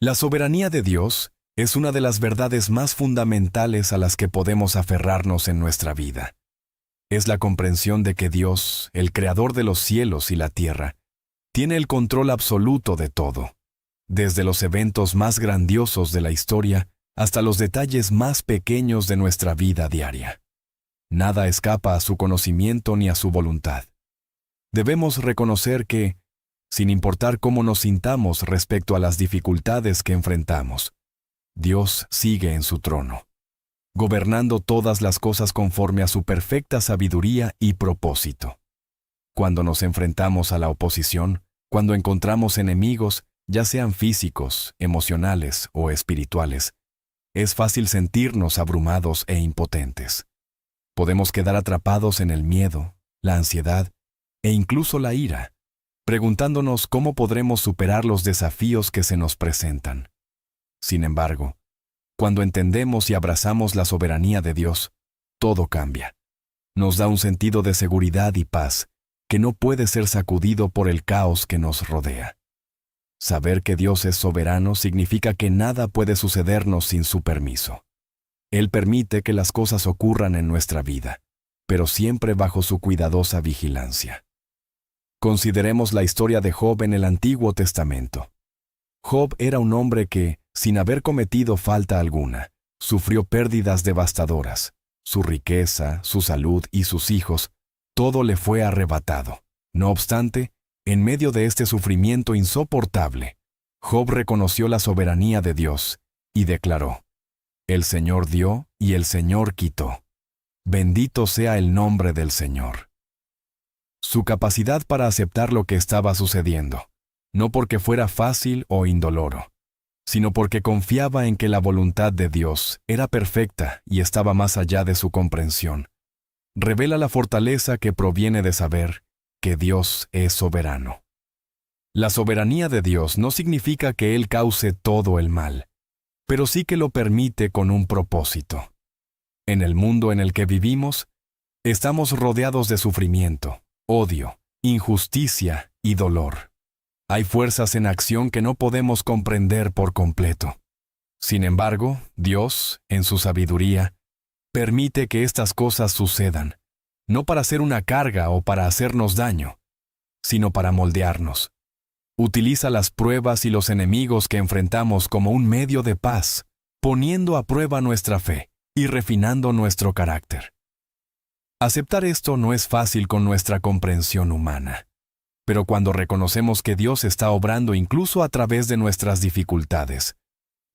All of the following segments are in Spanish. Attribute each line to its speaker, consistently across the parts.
Speaker 1: La soberanía de Dios es una de las verdades más fundamentales a las que podemos aferrarnos en nuestra vida. Es la comprensión de que Dios, el creador de los cielos y la tierra, tiene el control absoluto de todo, desde los eventos más grandiosos de la historia hasta los detalles más pequeños de nuestra vida diaria. Nada escapa a su conocimiento ni a su voluntad. Debemos reconocer que, sin importar cómo nos sintamos respecto a las dificultades que enfrentamos, Dios sigue en su trono, gobernando todas las cosas conforme a su perfecta sabiduría y propósito. Cuando nos enfrentamos a la oposición, cuando encontramos enemigos, ya sean físicos, emocionales o espirituales, es fácil sentirnos abrumados e impotentes. Podemos quedar atrapados en el miedo, la ansiedad e incluso la ira, preguntándonos cómo podremos superar los desafíos que se nos presentan. Sin embargo, cuando entendemos y abrazamos la soberanía de Dios, todo cambia. Nos da un sentido de seguridad y paz que no puede ser sacudido por el caos que nos rodea. Saber que Dios es soberano significa que nada puede sucedernos sin su permiso. Él permite que las cosas ocurran en nuestra vida, pero siempre bajo su cuidadosa vigilancia. Consideremos la historia de Job en el Antiguo Testamento. Job era un hombre que, sin haber cometido falta alguna, sufrió pérdidas devastadoras. Su riqueza, su salud y sus hijos, todo le fue arrebatado. No obstante, en medio de este sufrimiento insoportable, Job reconoció la soberanía de Dios y declaró: «El Señor dio y el Señor quitó. Bendito sea el nombre del Señor». Su capacidad para aceptar lo que estaba sucediendo, no porque fuera fácil o indoloro, sino porque confiaba en que la voluntad de Dios era perfecta y estaba más allá de su comprensión, revela la fortaleza que proviene de saber que Dios es soberano. La soberanía de Dios no significa que Él cause todo el mal, pero sí que lo permite con un propósito. En el mundo en el que vivimos, estamos rodeados de sufrimiento, odio, injusticia y dolor. Hay fuerzas en acción que no podemos comprender por completo. Sin embargo, Dios, en su sabiduría, permite que estas cosas sucedan, no para ser una carga o para hacernos daño, sino para moldearnos. Utiliza las pruebas y los enemigos que enfrentamos como un medio de paz, poniendo a prueba nuestra fe y refinando nuestro carácter. Aceptar esto no es fácil con nuestra comprensión humana, pero cuando reconocemos que Dios está obrando incluso a través de nuestras dificultades,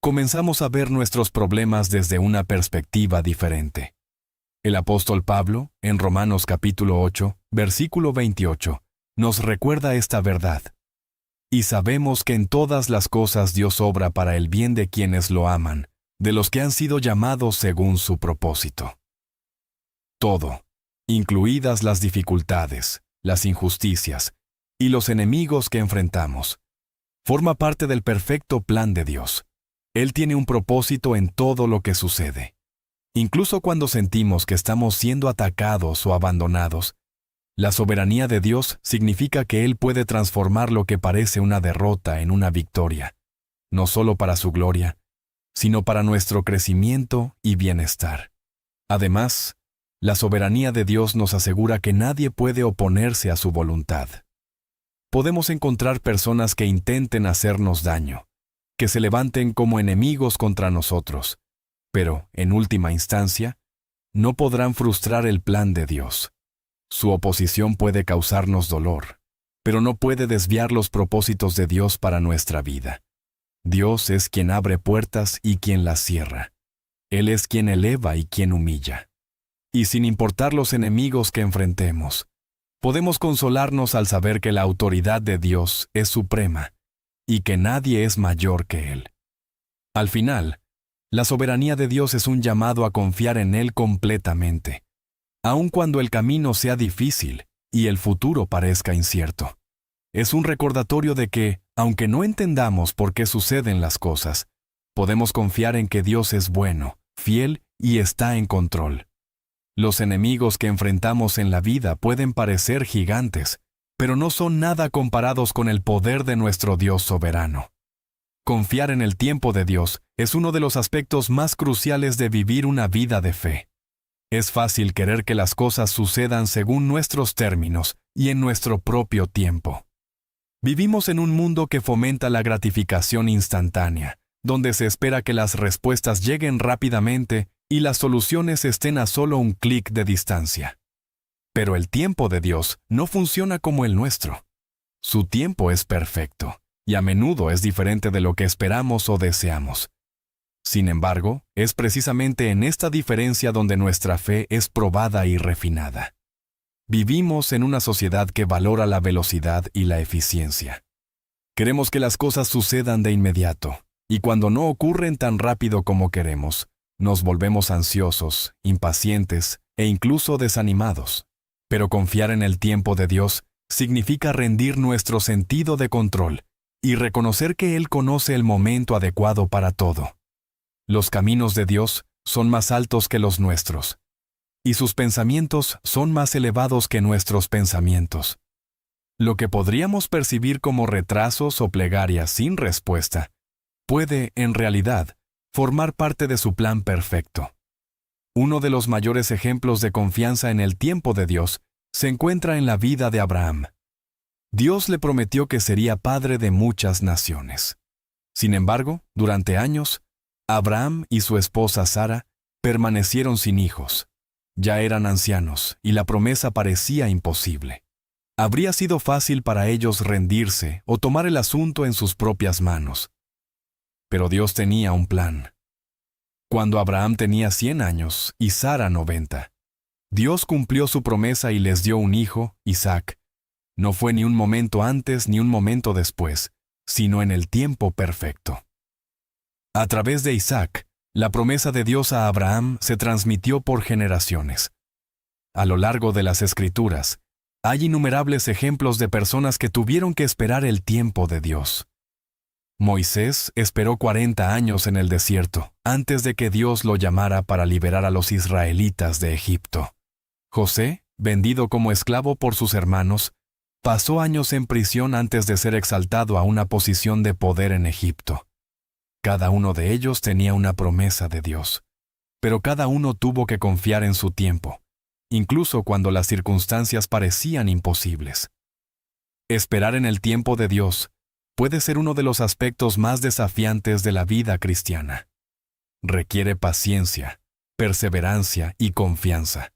Speaker 1: comenzamos a ver nuestros problemas desde una perspectiva diferente. El apóstol Pablo, en Romanos capítulo 8, versículo 28, nos recuerda esta verdad. Y sabemos que en todas las cosas Dios obra para el bien de quienes lo aman, de los que han sido llamados según su propósito. Todo, incluidas las dificultades, las injusticias y los enemigos que enfrentamos, forma parte del perfecto plan de Dios. Él tiene un propósito en todo lo que sucede. Incluso cuando sentimos que estamos siendo atacados o abandonados, la soberanía de Dios significa que Él puede transformar lo que parece una derrota en una victoria, no solo para su gloria, sino para nuestro crecimiento y bienestar. Además, la soberanía de Dios nos asegura que nadie puede oponerse a su voluntad. Podemos encontrar personas que intenten hacernos daño, que se levanten como enemigos contra nosotros, pero, en última instancia, no podrán frustrar el plan de Dios. Su oposición puede causarnos dolor, pero no puede desviar los propósitos de Dios para nuestra vida. Dios es quien abre puertas y quien las cierra. Él es quien eleva y quien humilla. Y sin importar los enemigos que enfrentemos, podemos consolarnos al saber que la autoridad de Dios es suprema y que nadie es mayor que Él. Al final, la soberanía de Dios es un llamado a confiar en Él completamente, aun cuando el camino sea difícil y el futuro parezca incierto. Es un recordatorio de que, aunque no entendamos por qué suceden las cosas, podemos confiar en que Dios es bueno, fiel y está en control. Los enemigos que enfrentamos en la vida pueden parecer gigantes, pero no son nada comparados con el poder de nuestro Dios soberano. Confiar en el tiempo de Dios es uno de los aspectos más cruciales de vivir una vida de fe. Es fácil querer que las cosas sucedan según nuestros términos y en nuestro propio tiempo. Vivimos en un mundo que fomenta la gratificación instantánea, donde se espera que las respuestas lleguen rápidamente y las soluciones estén a solo un clic de distancia. Pero el tiempo de Dios no funciona como el nuestro. Su tiempo es perfecto, y a menudo es diferente de lo que esperamos o deseamos. Sin embargo, es precisamente en esta diferencia donde nuestra fe es probada y refinada. Vivimos en una sociedad que valora la velocidad y la eficiencia. Queremos que las cosas sucedan de inmediato, y cuando no ocurren tan rápido como queremos, nos volvemos ansiosos, impacientes e incluso desanimados. Pero confiar en el tiempo de Dios significa rendir nuestro sentido de control y reconocer que Él conoce el momento adecuado para todo. Los caminos de Dios son más altos que los nuestros, y sus pensamientos son más elevados que nuestros pensamientos. Lo que podríamos percibir como retrasos o plegarias sin respuesta puede, en realidad, formar parte de su plan perfecto. Uno de los mayores ejemplos de confianza en el tiempo de Dios se encuentra en la vida de Abraham. Dios le prometió que sería padre de muchas naciones. Sin embargo, durante años, Abraham y su esposa Sara permanecieron sin hijos. Ya eran ancianos y la promesa parecía imposible. Habría sido fácil para ellos rendirse o tomar el asunto en sus propias manos. Pero Dios tenía un plan. Cuando Abraham tenía 100 años y Sara 90, Dios cumplió su promesa y les dio un hijo, Isaac. No fue ni un momento antes ni un momento después, sino en el tiempo perfecto. A través de Isaac, la promesa de Dios a Abraham se transmitió por generaciones. A lo largo de las Escrituras, hay innumerables ejemplos de personas que tuvieron que esperar el tiempo de Dios. Moisés esperó 40 años en el desierto, antes de que Dios lo llamara para liberar a los israelitas de Egipto. José, vendido como esclavo por sus hermanos, pasó años en prisión antes de ser exaltado a una posición de poder en Egipto. Cada uno de ellos tenía una promesa de Dios, pero cada uno tuvo que confiar en su tiempo, incluso cuando las circunstancias parecían imposibles. Esperar en el tiempo de Dios puede ser uno de los aspectos más desafiantes de la vida cristiana. Requiere paciencia, perseverancia y confianza.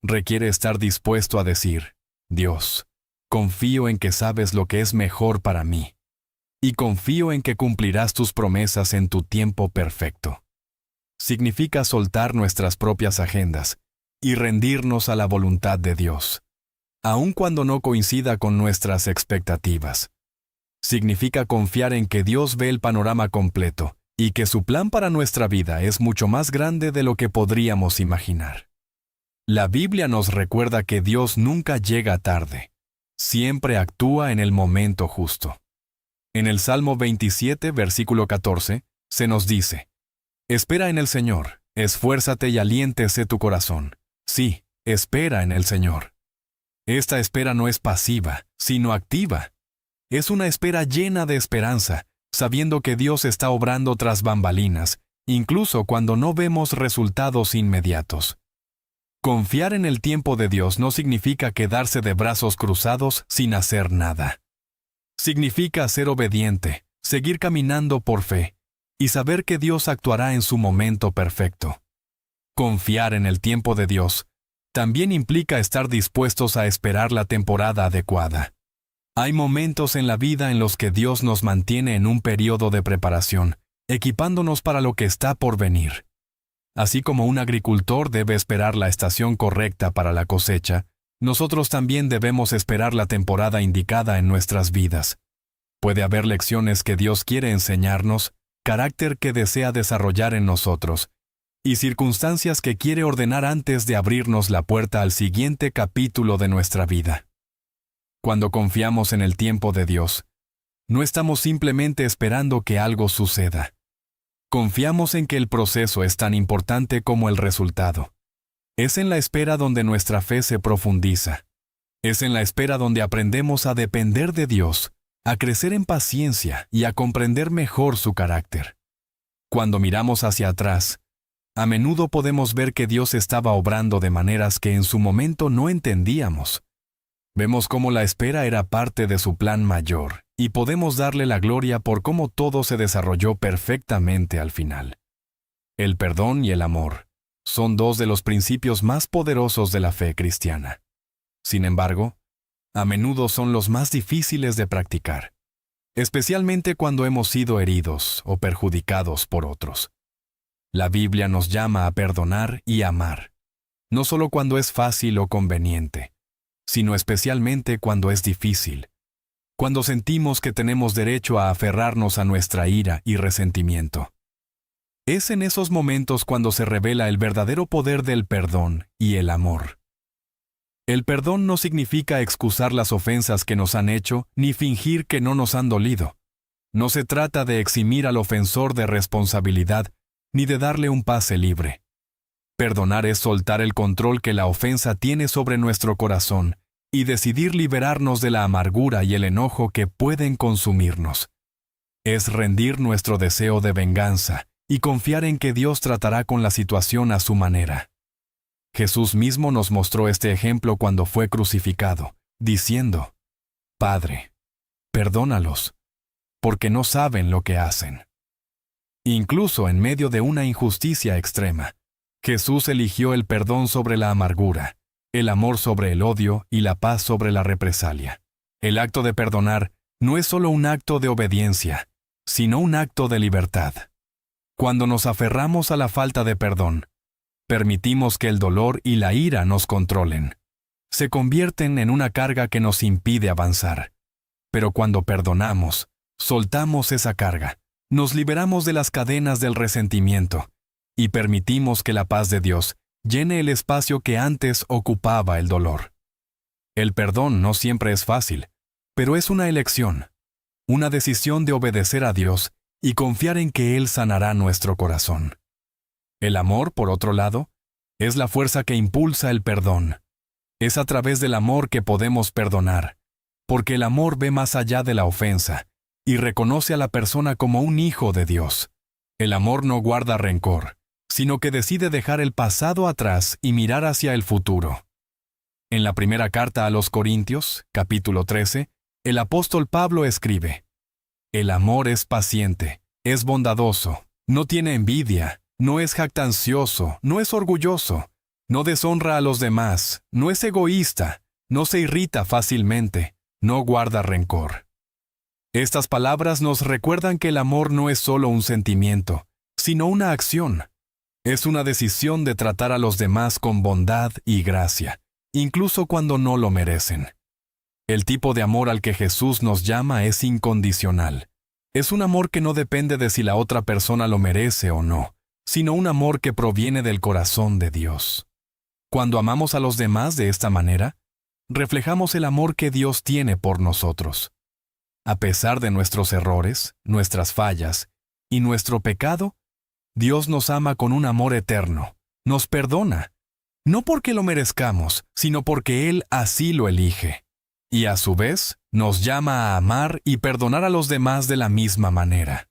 Speaker 1: Requiere estar dispuesto a decir, Dios, confío en que sabes lo que es mejor para mí, y confío en que cumplirás tus promesas en tu tiempo perfecto. Significa soltar nuestras propias agendas y rendirnos a la voluntad de Dios, aun cuando no coincida con nuestras expectativas. Significa confiar en que Dios ve el panorama completo y que su plan para nuestra vida es mucho más grande de lo que podríamos imaginar. La Biblia nos recuerda que Dios nunca llega tarde, siempre actúa en el momento justo. En el Salmo 27, versículo 14, se nos dice, «Espera en el Señor, esfuérzate y aliéntese tu corazón. Sí, espera en el Señor». Esta espera no es pasiva, sino activa. Es una espera llena de esperanza, sabiendo que Dios está obrando tras bambalinas, incluso cuando no vemos resultados inmediatos. Confiar en el tiempo de Dios no significa quedarse de brazos cruzados sin hacer nada. Significa ser obediente, seguir caminando por fe, y saber que Dios actuará en su momento perfecto. Confiar en el tiempo de Dios también implica estar dispuestos a esperar la temporada adecuada. Hay momentos en la vida en los que Dios nos mantiene en un periodo de preparación, equipándonos para lo que está por venir. Así como un agricultor debe esperar la estación correcta para la cosecha, nosotros también debemos esperar la temporada indicada en nuestras vidas. Puede haber lecciones que Dios quiere enseñarnos, carácter que desea desarrollar en nosotros, y circunstancias que quiere ordenar antes de abrirnos la puerta al siguiente capítulo de nuestra vida. Cuando confiamos en el tiempo de Dios, no estamos simplemente esperando que algo suceda. Confiamos en que el proceso es tan importante como el resultado. Es en la espera donde nuestra fe se profundiza. Es en la espera donde aprendemos a depender de Dios, a crecer en paciencia y a comprender mejor su carácter. Cuando miramos hacia atrás, a menudo podemos ver que Dios estaba obrando de maneras que en su momento no entendíamos. Vemos cómo la espera era parte de su plan mayor, y podemos darle la gloria por cómo todo se desarrolló perfectamente al final. El perdón y el amor son dos de los principios más poderosos de la fe cristiana. Sin embargo, a menudo son los más difíciles de practicar, especialmente cuando hemos sido heridos o perjudicados por otros. La Biblia nos llama a perdonar y amar, no solo cuando es fácil o conveniente, sino especialmente cuando es difícil, cuando sentimos que tenemos derecho a aferrarnos a nuestra ira y resentimiento. Es en esos momentos cuando se revela el verdadero poder del perdón y el amor. El perdón no significa excusar las ofensas que nos han hecho ni fingir que no nos han dolido. No se trata de eximir al ofensor de responsabilidad ni de darle un pase libre. Perdonar es soltar el control que la ofensa tiene sobre nuestro corazón y decidir liberarnos de la amargura y el enojo que pueden consumirnos. Es rendir nuestro deseo de venganza y confiar en que Dios tratará con la situación a su manera. Jesús mismo nos mostró este ejemplo cuando fue crucificado, diciendo: Padre, perdónalos, porque no saben lo que hacen. Incluso en medio de una injusticia extrema, Jesús eligió el perdón sobre la amargura, el amor sobre el odio y la paz sobre la represalia. El acto de perdonar no es solo un acto de obediencia, sino un acto de libertad. Cuando nos aferramos a la falta de perdón, permitimos que el dolor y la ira nos controlen. Se convierten en una carga que nos impide avanzar. Pero cuando perdonamos, soltamos esa carga, nos liberamos de las cadenas del resentimiento y permitimos que la paz de Dios llene el espacio que antes ocupaba el dolor. El perdón no siempre es fácil, pero es una elección, una decisión de obedecer a Dios y confiar en que Él sanará nuestro corazón. El amor, por otro lado, es la fuerza que impulsa el perdón. Es a través del amor que podemos perdonar, porque el amor ve más allá de la ofensa y reconoce a la persona como un hijo de Dios. El amor no guarda rencor, sino que decide dejar el pasado atrás y mirar hacia el futuro. En la primera carta a los Corintios, capítulo 13, el apóstol Pablo escribe: El amor es paciente, es bondadoso, no tiene envidia, no es jactancioso, no es orgulloso, no deshonra a los demás, no es egoísta, no se irrita fácilmente, no guarda rencor. Estas palabras nos recuerdan que el amor no es solo un sentimiento, sino una acción. Es una decisión de tratar a los demás con bondad y gracia, incluso cuando no lo merecen. El tipo de amor al que Jesús nos llama es incondicional. Es un amor que no depende de si la otra persona lo merece o no, sino un amor que proviene del corazón de Dios. Cuando amamos a los demás de esta manera, reflejamos el amor que Dios tiene por nosotros. A pesar de nuestros errores, nuestras fallas y nuestro pecado, Dios nos ama con un amor eterno, nos perdona, no porque lo merezcamos, sino porque Él así lo elige. Y a su vez, nos llama a amar y perdonar a los demás de la misma manera.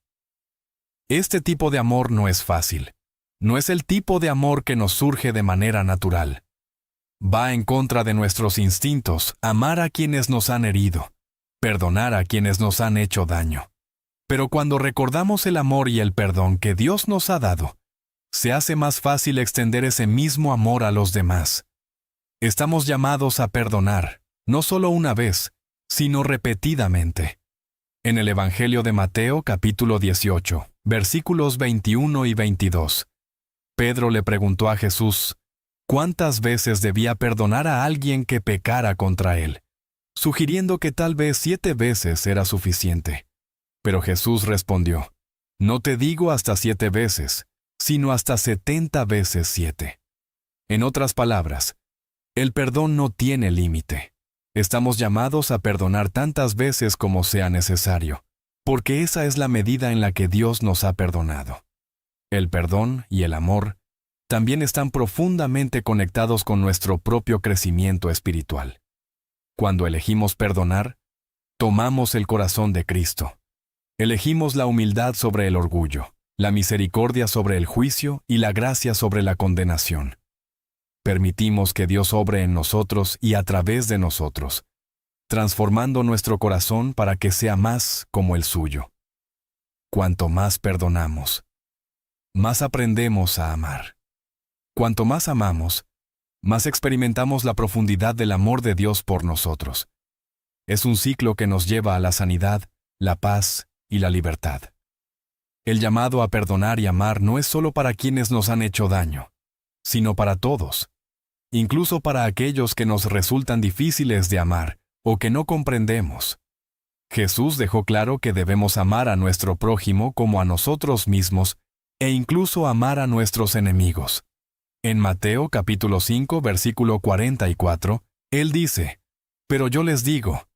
Speaker 1: Este tipo de amor no es fácil. No es el tipo de amor que nos surge de manera natural. Va en contra de nuestros instintos amar a quienes nos han herido, perdonar a quienes nos han hecho daño. Pero cuando recordamos el amor y el perdón que Dios nos ha dado, se hace más fácil extender ese mismo amor a los demás. Estamos llamados a perdonar, no solo una vez, sino repetidamente. En el Evangelio de Mateo, capítulo 18, versículos 21 y 22, Pedro le preguntó a Jesús, ¿cuántas veces debía perdonar a alguien que pecara contra él? Sugiriendo que tal vez 7 veces era suficiente. Pero Jesús respondió, no te digo hasta 7 veces, sino hasta 70 veces 7. En otras palabras, el perdón no tiene límite. Estamos llamados a perdonar tantas veces como sea necesario, porque esa es la medida en la que Dios nos ha perdonado. El perdón y el amor también están profundamente conectados con nuestro propio crecimiento espiritual. Cuando elegimos perdonar, Tomamos el corazón de Cristo. Elegimos la humildad sobre el orgullo, la misericordia sobre el juicio y la gracia sobre la condenación. Permitimos que Dios obre en nosotros y a través de nosotros, transformando nuestro corazón para que sea más como el suyo. Cuanto más perdonamos, más aprendemos a amar. Cuanto más amamos, más experimentamos la profundidad del amor de Dios por nosotros. Es un ciclo que nos lleva a la sanidad, la paz y la libertad. El llamado a perdonar y amar no es solo para quienes nos han hecho daño, sino para todos, incluso para aquellos que nos resultan difíciles de amar o que no comprendemos. Jesús dejó claro que debemos amar a nuestro prójimo como a nosotros mismos e incluso amar a nuestros enemigos. En Mateo capítulo 5, versículo 44, Él dice, «Pero yo les digo,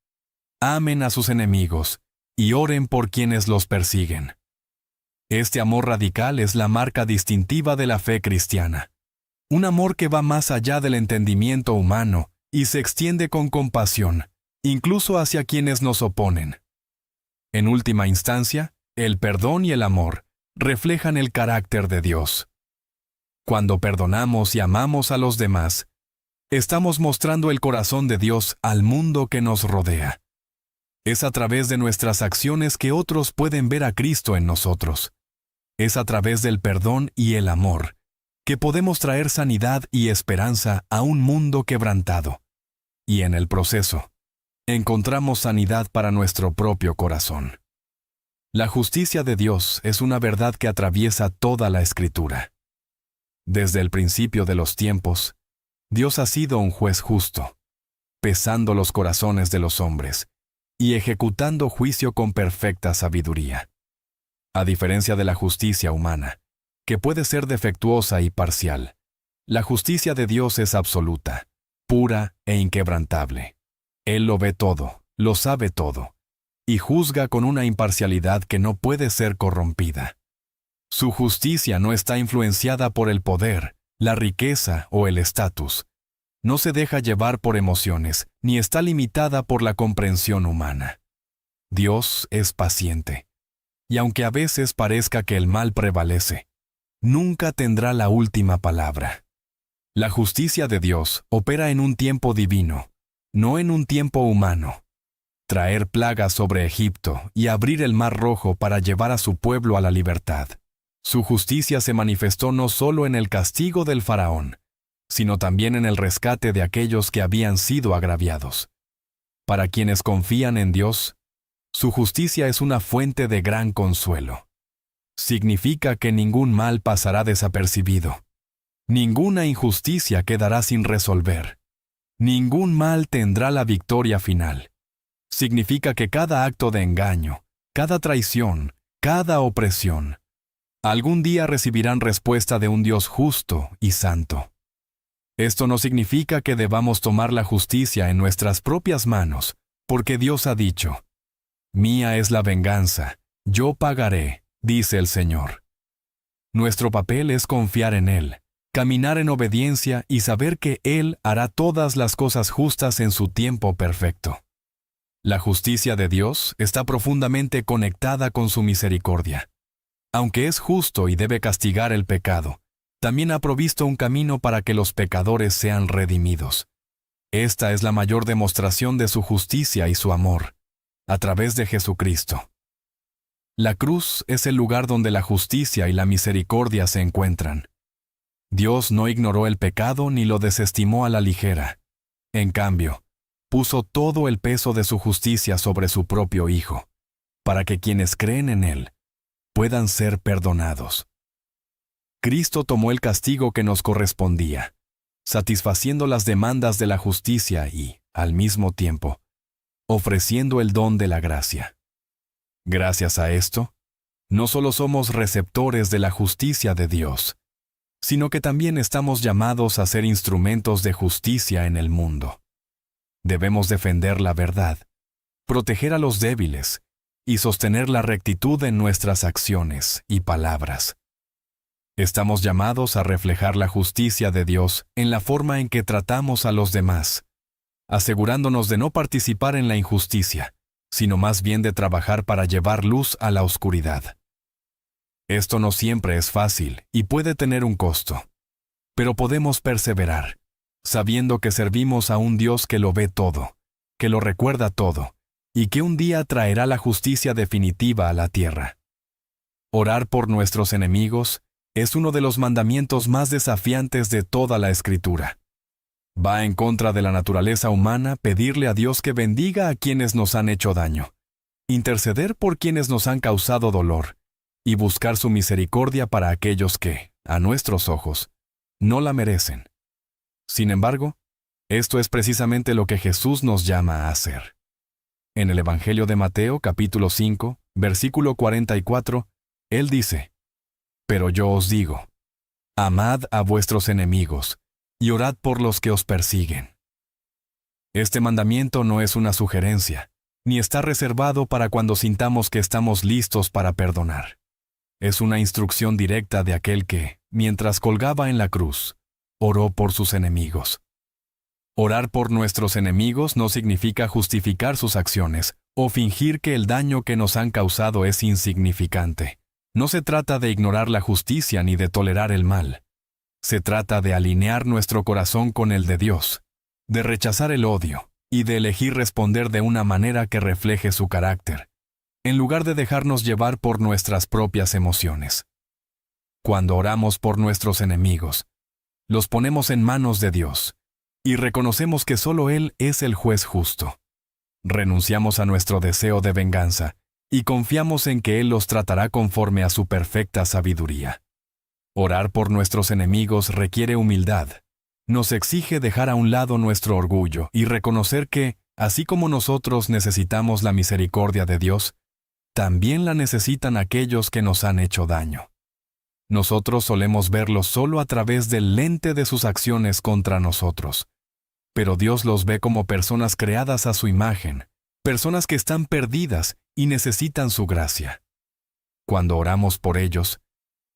Speaker 1: amen a sus enemigos y oren por quienes los persiguen». Este amor radical es la marca distintiva de la fe cristiana. Un amor que va más allá del entendimiento humano y se extiende con compasión, incluso hacia quienes nos oponen. En última instancia, el perdón y el amor reflejan el carácter de Dios. Cuando perdonamos y amamos a los demás, estamos mostrando el corazón de Dios al mundo que nos rodea. Es a través de nuestras acciones que otros pueden ver a Cristo en nosotros. Es a través del perdón y el amor que podemos traer sanidad y esperanza a un mundo quebrantado. Y en el proceso, encontramos sanidad para nuestro propio corazón. La justicia de Dios es una verdad que atraviesa toda la Escritura. Desde el principio de los tiempos, Dios ha sido un juez justo, pesando los corazones de los hombres y ejecutando juicio con perfecta sabiduría. A diferencia de la justicia humana, que puede ser defectuosa y parcial, la justicia de Dios es absoluta, pura e inquebrantable. Él lo ve todo, lo sabe todo, y juzga con una imparcialidad que no puede ser corrompida. Su justicia no está influenciada por el poder, la riqueza o el estatus. No se deja llevar por emociones, ni está limitada por la comprensión humana. Dios es paciente, y aunque a veces parezca que el mal prevalece, nunca tendrá la última palabra. La justicia de Dios opera en un tiempo divino, no en un tiempo humano. Traer plagas sobre Egipto y abrir el Mar Rojo para llevar a su pueblo a la libertad. Su justicia se manifestó no solo en el castigo del faraón, sino también en el rescate de aquellos que habían sido agraviados. Para quienes confían en Dios, su justicia es una fuente de gran consuelo. Significa que ningún mal pasará desapercibido. Ninguna injusticia quedará sin resolver. Ningún mal tendrá la victoria final. Significa que cada acto de engaño, cada traición, cada opresión, algún día recibirán respuesta de un Dios justo y santo. Esto no significa que debamos tomar la justicia en nuestras propias manos, porque Dios ha dicho, «Mía es la venganza, yo pagaré», dice el Señor. Nuestro papel es confiar en Él, caminar en obediencia y saber que Él hará todas las cosas justas en su tiempo perfecto. La justicia de Dios está profundamente conectada con su misericordia. Aunque es justo y debe castigar el pecado, también ha provisto un camino para que los pecadores sean redimidos. Esta es la mayor demostración de su justicia y su amor, a través de Jesucristo. La cruz es el lugar donde la justicia y la misericordia se encuentran. Dios no ignoró el pecado ni lo desestimó a la ligera. En cambio, puso todo el peso de su justicia sobre su propio Hijo, para que quienes creen en Él puedan ser perdonados. Cristo tomó el castigo que nos correspondía, satisfaciendo las demandas de la justicia y, al mismo tiempo, ofreciendo el don de la gracia. Gracias a esto, no solo somos receptores de la justicia de Dios, sino que también estamos llamados a ser instrumentos de justicia en el mundo. Debemos defender la verdad, proteger a los débiles y sostener la rectitud en nuestras acciones y palabras. Estamos llamados a reflejar la justicia de Dios en la forma en que tratamos a los demás, asegurándonos de no participar en la injusticia sino más bien de trabajar para llevar luz a la oscuridad. Esto no siempre es fácil y puede tener un costo, pero podemos perseverar, sabiendo que servimos a un Dios que lo ve todo, que lo recuerda todo, y que un día traerá la justicia definitiva a la tierra. Orar por nuestros enemigos es uno de los mandamientos más desafiantes de toda la Escritura. Va en contra de la naturaleza humana pedirle a Dios que bendiga a quienes nos han hecho daño, interceder por quienes nos han causado dolor, y buscar su misericordia para aquellos que, a nuestros ojos, no la merecen. Sin embargo, esto es precisamente lo que Jesús nos llama a hacer. En el Evangelio de Mateo, capítulo 5, versículo 44, Él dice: «Pero yo os digo, amad a vuestros enemigos, y orad por los que os persiguen». Este mandamiento no es una sugerencia, ni está reservado para cuando sintamos que estamos listos para perdonar. Es una instrucción directa de aquel que, mientras colgaba en la cruz, oró por sus enemigos. Orar por nuestros enemigos no significa justificar sus acciones o fingir que el daño que nos han causado es insignificante. No se trata de ignorar la justicia ni de tolerar el mal. Se trata de alinear nuestro corazón con el de Dios, de rechazar el odio y de elegir responder de una manera que refleje su carácter, en lugar de dejarnos llevar por nuestras propias emociones. Cuando oramos por nuestros enemigos, los ponemos en manos de Dios y reconocemos que solo Él es el juez justo. Renunciamos a nuestro deseo de venganza y confiamos en que Él los tratará conforme a su perfecta sabiduría. Orar por nuestros enemigos requiere humildad. Nos exige dejar a un lado nuestro orgullo y reconocer que, así como nosotros necesitamos la misericordia de Dios, también la necesitan aquellos que nos han hecho daño. Nosotros solemos verlos solo a través del lente de sus acciones contra nosotros, pero Dios los ve como personas creadas a su imagen, personas que están perdidas y necesitan su gracia. Cuando oramos por ellos,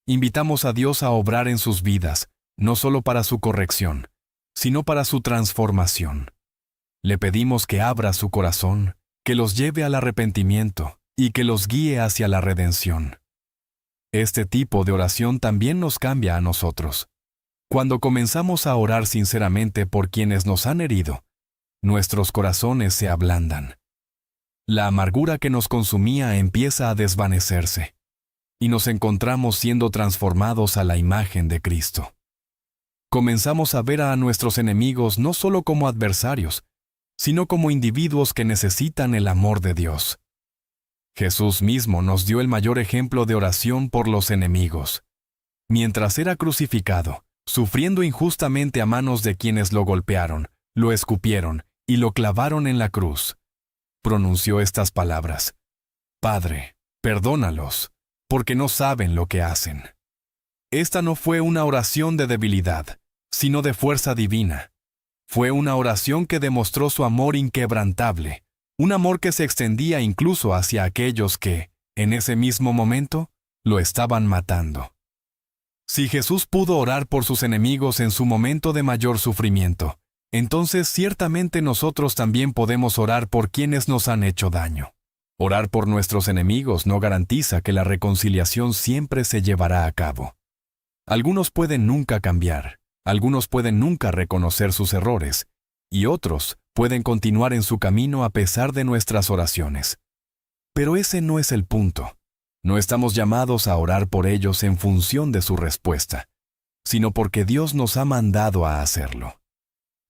Speaker 1: invitamos a Dios a obrar en sus vidas, no solo para su corrección, sino para su transformación. Le pedimos que abra su corazón, que los lleve al arrepentimiento y que los guíe hacia la redención. Este tipo de oración también nos cambia a nosotros. Cuando comenzamos a orar sinceramente por quienes nos han herido, nuestros corazones se ablandan. La amargura que nos consumía empieza a desvanecerse, y nos encontramos siendo transformados a la imagen de Cristo. Comenzamos a ver a nuestros enemigos no solo como adversarios, sino como individuos que necesitan el amor de Dios. Jesús mismo nos dio el mayor ejemplo de oración por los enemigos. Mientras era crucificado, sufriendo injustamente a manos de quienes lo golpearon, lo escupieron y lo clavaron en la cruz, pronunció estas palabras: «Padre, perdónalos, porque no saben lo que hacen». Esta no fue una oración de debilidad, sino de fuerza divina. Fue una oración que demostró su amor inquebrantable, un amor que se extendía incluso hacia aquellos que, en ese mismo momento, lo estaban matando. Si Jesús pudo orar por sus enemigos en su momento de mayor sufrimiento, entonces ciertamente nosotros también podemos orar por quienes nos han hecho daño. Orar por nuestros enemigos no garantiza que la reconciliación siempre se llevará a cabo. Algunos pueden nunca cambiar, algunos pueden nunca reconocer sus errores, y otros pueden continuar en su camino a pesar de nuestras oraciones. Pero ese no es el punto. No estamos llamados a orar por ellos en función de su respuesta, sino porque Dios nos ha mandado a hacerlo.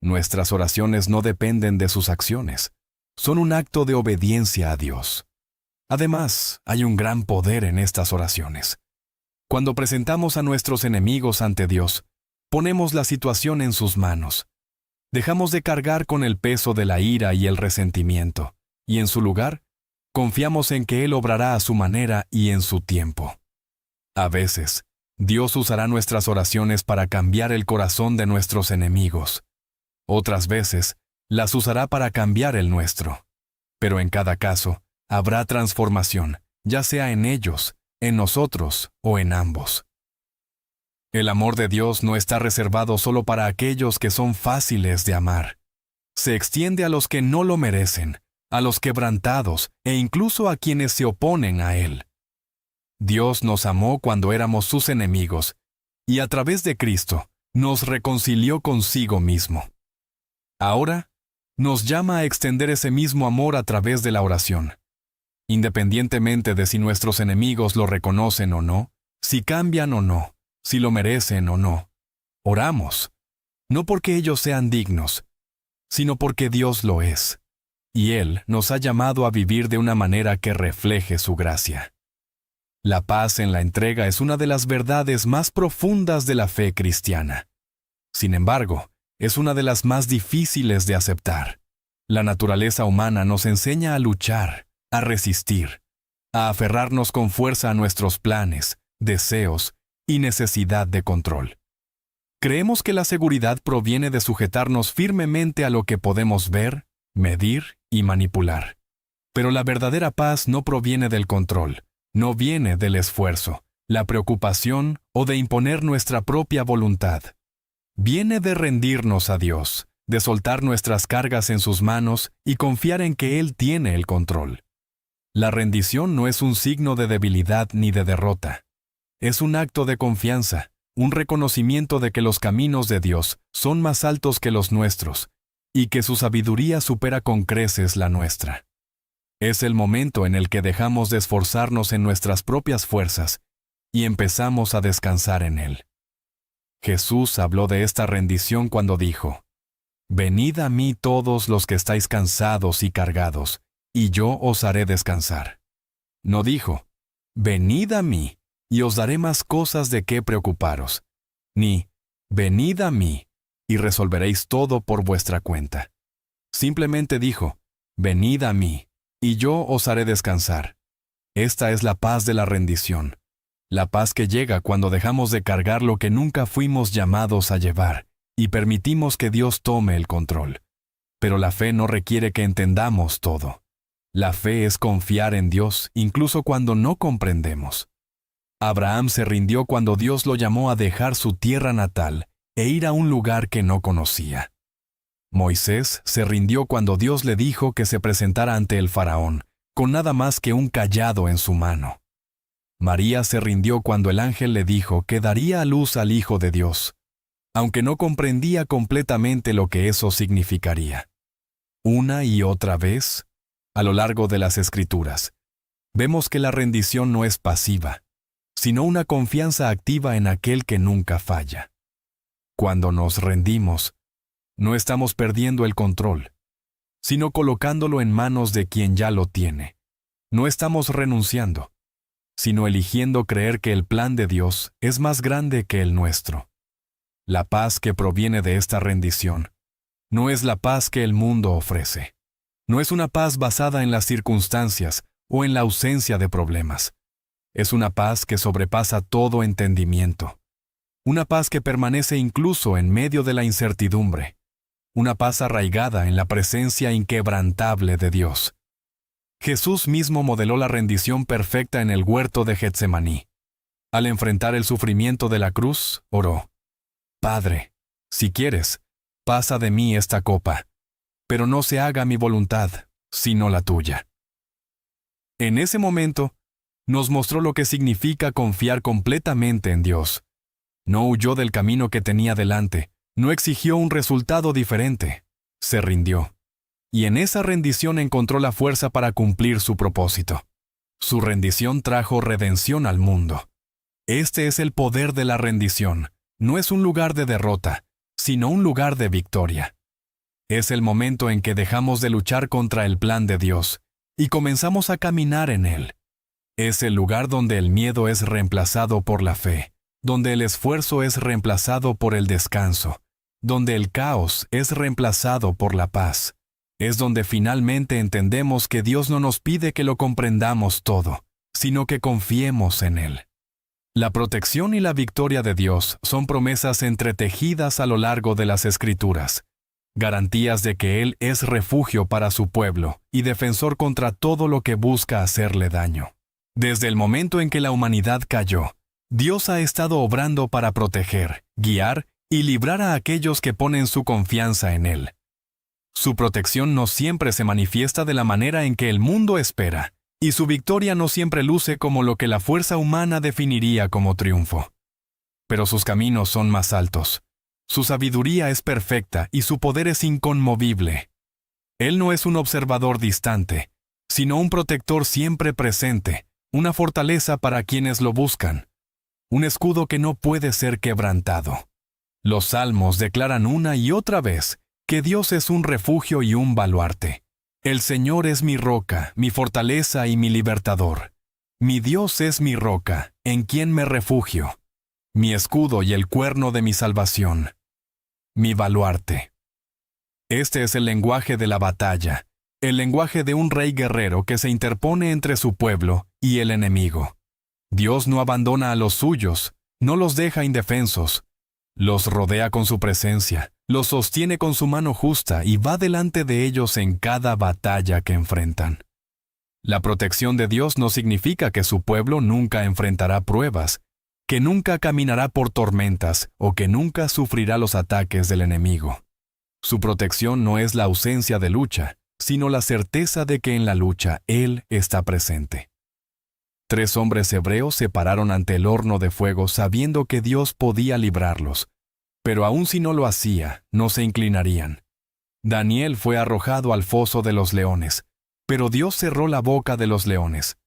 Speaker 1: Nuestras oraciones no dependen de sus acciones, son un acto de obediencia a Dios. Además, hay un gran poder en estas oraciones. Cuando presentamos a nuestros enemigos ante Dios, ponemos la situación en sus manos. Dejamos de cargar con el peso de la ira y el resentimiento, y en su lugar, confiamos en que Él obrará a su manera y en su tiempo. A veces, Dios usará nuestras oraciones para cambiar el corazón de nuestros enemigos. Otras veces, las usará para cambiar el nuestro. Pero en cada caso, habrá transformación, ya sea en ellos, en nosotros o en ambos. El amor de Dios no está reservado solo para aquellos que son fáciles de amar. Se extiende a los que no lo merecen, a los quebrantados e incluso a quienes se oponen a Él. Dios nos amó cuando éramos sus enemigos, y a través de Cristo nos reconcilió consigo mismo. Ahora, nos llama a extender ese mismo amor a través de la oración. Independientemente de si nuestros enemigos lo reconocen o no, si cambian o no, si lo merecen o no, oramos, no porque ellos sean dignos, sino porque Dios lo es, y Él nos ha llamado a vivir de una manera que refleje su gracia. La paz en la entrega es una de las verdades más profundas de la fe cristiana. Sin embargo, es una de las más difíciles de aceptar. La naturaleza humana nos enseña a luchar, a resistir, a aferrarnos con fuerza a nuestros planes, deseos y necesidad de control. Creemos que la seguridad proviene de sujetarnos firmemente a lo que podemos ver, medir y manipular. Pero la verdadera paz no proviene del control, no viene del esfuerzo, la preocupación o de imponer nuestra propia voluntad. Viene de rendirnos a Dios, de soltar nuestras cargas en sus manos y confiar en que Él tiene el control. La rendición no es un signo de debilidad ni de derrota. Es un acto de confianza, un reconocimiento de que los caminos de Dios son más altos que los nuestros y que su sabiduría supera con creces la nuestra. Es el momento en el que dejamos de esforzarnos en nuestras propias fuerzas y empezamos a descansar en Él. Jesús habló de esta rendición cuando dijo: «Venid a mí todos los que estáis cansados y cargados, y yo os haré descansar». No dijo: «Venid a mí, y os daré más cosas de qué preocuparos», ni «Venid a mí, y resolveréis todo por vuestra cuenta». Simplemente dijo: «Venid a mí, y yo os haré descansar». Esta es la paz de la rendición. La paz que llega cuando dejamos de cargar lo que nunca fuimos llamados a llevar y permitimos que Dios tome el control. Pero la fe no requiere que entendamos todo. La fe es confiar en Dios incluso cuando no comprendemos. Abraham se rindió cuando Dios lo llamó a dejar su tierra natal e ir a un lugar que no conocía. Moisés se rindió cuando Dios le dijo que se presentara ante el faraón, con nada más que un cayado en su mano. María se rindió cuando el ángel le dijo que daría a luz al Hijo de Dios, aunque no comprendía completamente lo que eso significaría. Una y otra vez, a lo largo de las Escrituras, vemos que la rendición no es pasiva, sino una confianza activa en aquel que nunca falla. Cuando nos rendimos, no estamos perdiendo el control, sino colocándolo en manos de quien ya lo tiene. No estamos renunciando, sino eligiendo creer que el plan de Dios es más grande que el nuestro. La paz que proviene de esta rendición no es la paz que el mundo ofrece. No es una paz basada en las circunstancias o en la ausencia de problemas. Es una paz que sobrepasa todo entendimiento. Una paz que permanece incluso en medio de la incertidumbre. Una paz arraigada en la presencia inquebrantable de Dios. Jesús mismo modeló la rendición perfecta en el huerto de Getsemaní. Al enfrentar el sufrimiento de la cruz, oró: «Padre, si quieres, pasa de mí esta copa, pero no se haga mi voluntad, sino la tuya». En ese momento, nos mostró lo que significa confiar completamente en Dios. No huyó del camino que tenía delante, no exigió un resultado diferente, se rindió. Y en esa rendición encontró la fuerza para cumplir su propósito. Su rendición trajo redención al mundo. Este es el poder de la rendición. No es un lugar de derrota, sino un lugar de victoria. Es el momento en que dejamos de luchar contra el plan de Dios y comenzamos a caminar en él. Es el lugar donde el miedo es reemplazado por la fe, donde el esfuerzo es reemplazado por el descanso, donde el caos es reemplazado por la paz. Es donde finalmente entendemos que Dios no nos pide que lo comprendamos todo, sino que confiemos en Él. La protección y la victoria de Dios son promesas entretejidas a lo largo de las Escrituras, garantías de que Él es refugio para su pueblo y defensor contra todo lo que busca hacerle daño. Desde el momento en que la humanidad cayó, Dios ha estado obrando para proteger, guiar y librar a aquellos que ponen su confianza en Él. Su protección no siempre se manifiesta de la manera en que el mundo espera, y su victoria no siempre luce como lo que la fuerza humana definiría como triunfo. Pero sus caminos son más altos. Su sabiduría es perfecta y su poder es inconmovible. Él no es un observador distante, sino un protector siempre presente, una fortaleza para quienes lo buscan, un escudo que no puede ser quebrantado. Los salmos declaran una y otra vez que Dios es un refugio y un baluarte. El Señor es mi roca, mi fortaleza y mi libertador. Mi Dios es mi roca, en quien me refugio, mi escudo y el cuerno de mi salvación, mi baluarte. Este es el lenguaje de la batalla, el lenguaje de un rey guerrero que se interpone entre su pueblo y el enemigo. Dios no abandona a los suyos, no los deja indefensos. Los rodea con su presencia, los sostiene con su mano justa y va delante de ellos en cada batalla que enfrentan. La protección de Dios no significa que su pueblo nunca enfrentará pruebas, que nunca caminará por tormentas o que nunca sufrirá los ataques del enemigo. Su protección no es la ausencia de lucha, sino la certeza de que en la lucha Él está presente. 3 hombres hebreos se pararon ante el horno de fuego sabiendo que Dios podía librarlos, pero aun si no lo hacía, no se inclinarían. Daniel fue arrojado al foso de los leones, pero Dios cerró la boca de los leones.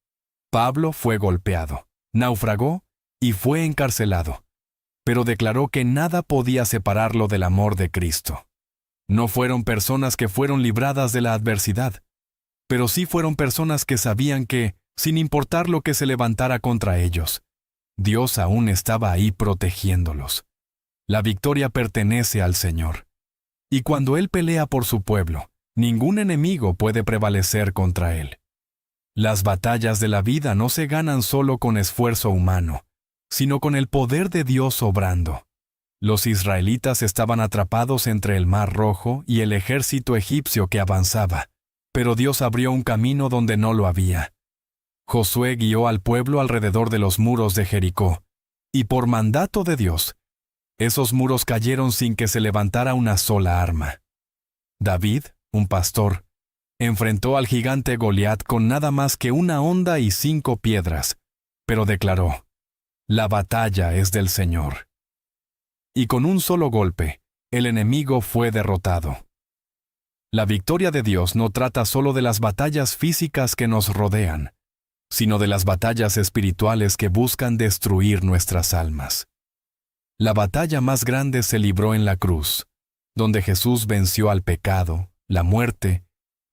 Speaker 1: Pablo fue golpeado, naufragó y fue encarcelado, pero declaró que nada podía separarlo del amor de Cristo. No fueron personas que fueron libradas de la adversidad, pero sí fueron personas que sabían que, sin importar lo que se levantara contra ellos, Dios aún estaba ahí protegiéndolos. La victoria pertenece al Señor. Y cuando Él pelea por su pueblo, ningún enemigo puede prevalecer contra Él. Las batallas de la vida no se ganan solo con esfuerzo humano, sino con el poder de Dios obrando. Los israelitas estaban atrapados entre el Mar Rojo y el ejército egipcio que avanzaba, pero Dios abrió un camino donde no lo había. Josué guió al pueblo alrededor de los muros de Jericó, y por mandato de Dios, esos muros cayeron sin que se levantara una sola arma. David, un pastor, enfrentó al gigante Goliat con nada más que una honda y 5 piedras, pero declaró: «La batalla es del Señor». Y con un solo golpe, el enemigo fue derrotado. La victoria de Dios no trata solo de las batallas físicas que nos rodean, sino de las batallas espirituales que buscan destruir nuestras almas. La batalla más grande se libró en la cruz, donde Jesús venció al pecado, la muerte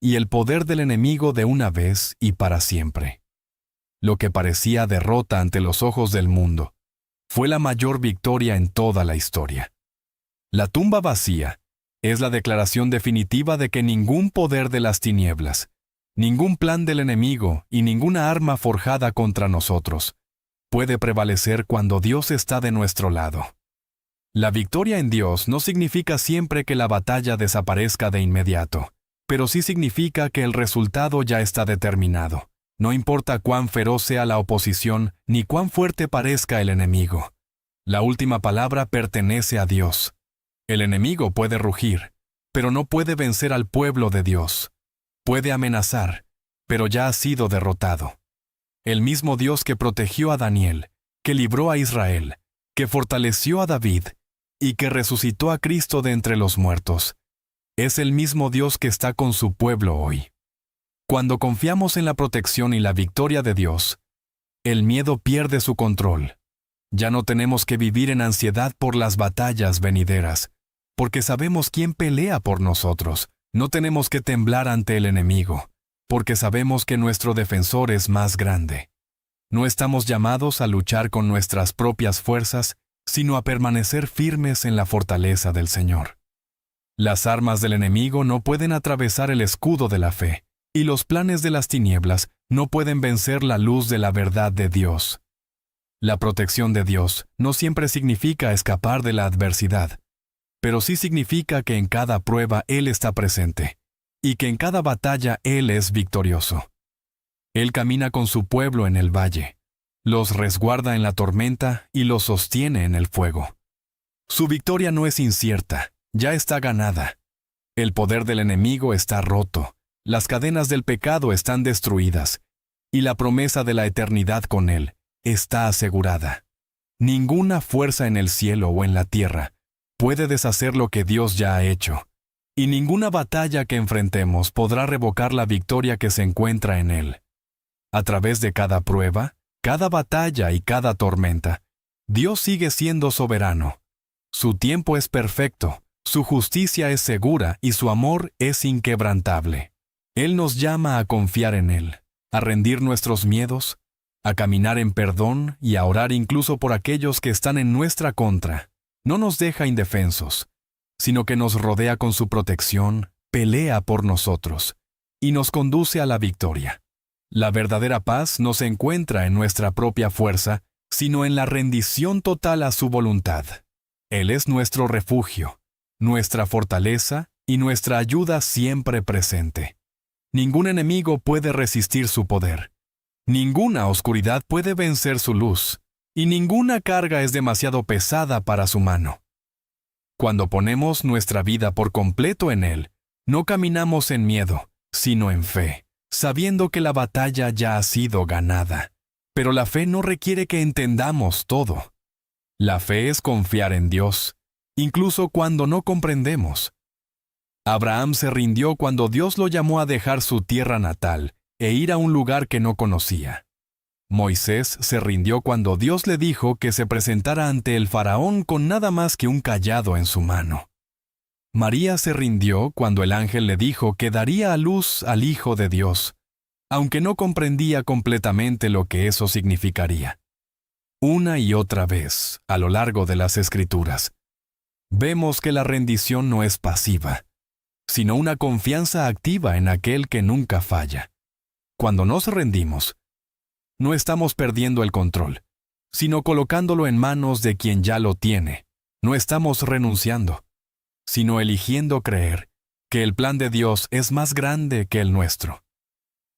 Speaker 1: y el poder del enemigo de una vez y para siempre. Lo que parecía derrota ante los ojos del mundo fue la mayor victoria en toda la historia. La tumba vacía es la declaración definitiva de que ningún poder de las tinieblas, ningún plan del enemigo y ninguna arma forjada contra nosotros puede prevalecer cuando Dios está de nuestro lado. La victoria en Dios no significa siempre que la batalla desaparezca de inmediato, pero sí significa que el resultado ya está determinado. No importa cuán feroz sea la oposición ni cuán fuerte parezca el enemigo. La última palabra pertenece a Dios. El enemigo puede rugir, pero no puede vencer al pueblo de Dios. Puede amenazar, pero ya ha sido derrotado. El mismo Dios que protegió a Daniel, que libró a Israel, que fortaleció a David y que resucitó a Cristo de entre los muertos, es el mismo Dios que está con su pueblo hoy. Cuando confiamos en la protección y la victoria de Dios, el miedo pierde su control. Ya no tenemos que vivir en ansiedad por las batallas venideras, porque sabemos quién pelea por nosotros. No tenemos que temblar ante el enemigo, porque sabemos que nuestro defensor es más grande. No estamos llamados a luchar con nuestras propias fuerzas, sino a permanecer firmes en la fortaleza del Señor. Las armas del enemigo no pueden atravesar el escudo de la fe, y los planes de las tinieblas no pueden vencer la luz de la verdad de Dios. La protección de Dios no siempre significa escapar de la adversidad, pero sí significa que en cada prueba Él está presente, y que en cada batalla Él es victorioso. Él camina con su pueblo en el valle, los resguarda en la tormenta y los sostiene en el fuego. Su victoria no es incierta, ya está ganada. El poder del enemigo está roto, las cadenas del pecado están destruidas, y la promesa de la eternidad con Él está asegurada. Ninguna fuerza en el cielo o en la tierra puede deshacer lo que Dios ya ha hecho, y ninguna batalla que enfrentemos podrá revocar la victoria que se encuentra en Él. A través de cada prueba, cada batalla y cada tormenta, Dios sigue siendo soberano. Su tiempo es perfecto, su justicia es segura y su amor es inquebrantable. Él nos llama a confiar en Él, a rendir nuestros miedos, a caminar en perdón y a orar incluso por aquellos que están en nuestra contra. No nos deja indefensos, sino que nos rodea con su protección, pelea por nosotros y nos conduce a la victoria. La verdadera paz no se encuentra en nuestra propia fuerza, sino en la rendición total a su voluntad. Él es nuestro refugio, nuestra fortaleza y nuestra ayuda siempre presente. Ningún enemigo puede resistir su poder. Ninguna oscuridad puede vencer su luz, y ninguna carga es demasiado pesada para su mano. Cuando ponemos nuestra vida por completo en Él, no caminamos en miedo, sino en fe, sabiendo que la batalla ya ha sido ganada. Pero la fe no requiere que entendamos todo. La fe es confiar en Dios, incluso cuando no comprendemos. Abraham se rindió cuando Dios lo llamó a dejar su tierra natal e ir a un lugar que no conocía. Moisés se rindió cuando Dios le dijo que se presentara ante el faraón con nada más que un cayado en su mano. María se rindió cuando el ángel le dijo que daría a luz al Hijo de Dios, aunque no comprendía completamente lo que eso significaría. Una y otra vez, a lo largo de las Escrituras, vemos que la rendición no es pasiva, sino una confianza activa en aquel que nunca falla. Cuando nos rendimos, no estamos perdiendo el control, sino colocándolo en manos de quien ya lo tiene. No estamos renunciando, sino eligiendo creer que el plan de Dios es más grande que el nuestro.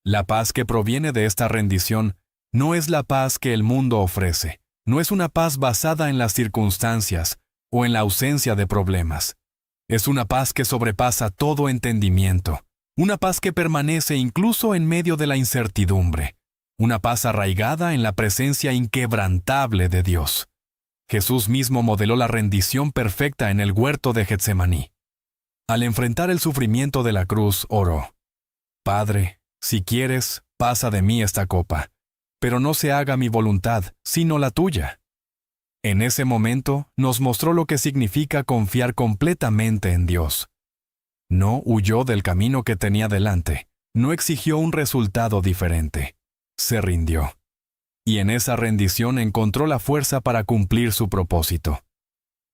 Speaker 1: La paz que proviene de esta rendición no es la paz que el mundo ofrece, no es una paz basada en las circunstancias o en la ausencia de problemas. Es una paz que sobrepasa todo entendimiento, una paz que permanece incluso en medio de la incertidumbre, una paz arraigada en la presencia inquebrantable de Dios. Jesús mismo modeló la rendición perfecta en el huerto de Getsemaní. Al enfrentar el sufrimiento de la cruz, oró: Padre, si quieres, pasa de mí esta copa, pero no se haga mi voluntad, sino la tuya. En ese momento nos mostró lo que significa confiar completamente en Dios. No huyó del camino que tenía delante, no exigió un resultado diferente. Se rindió. Y en esa rendición encontró la fuerza para cumplir su propósito.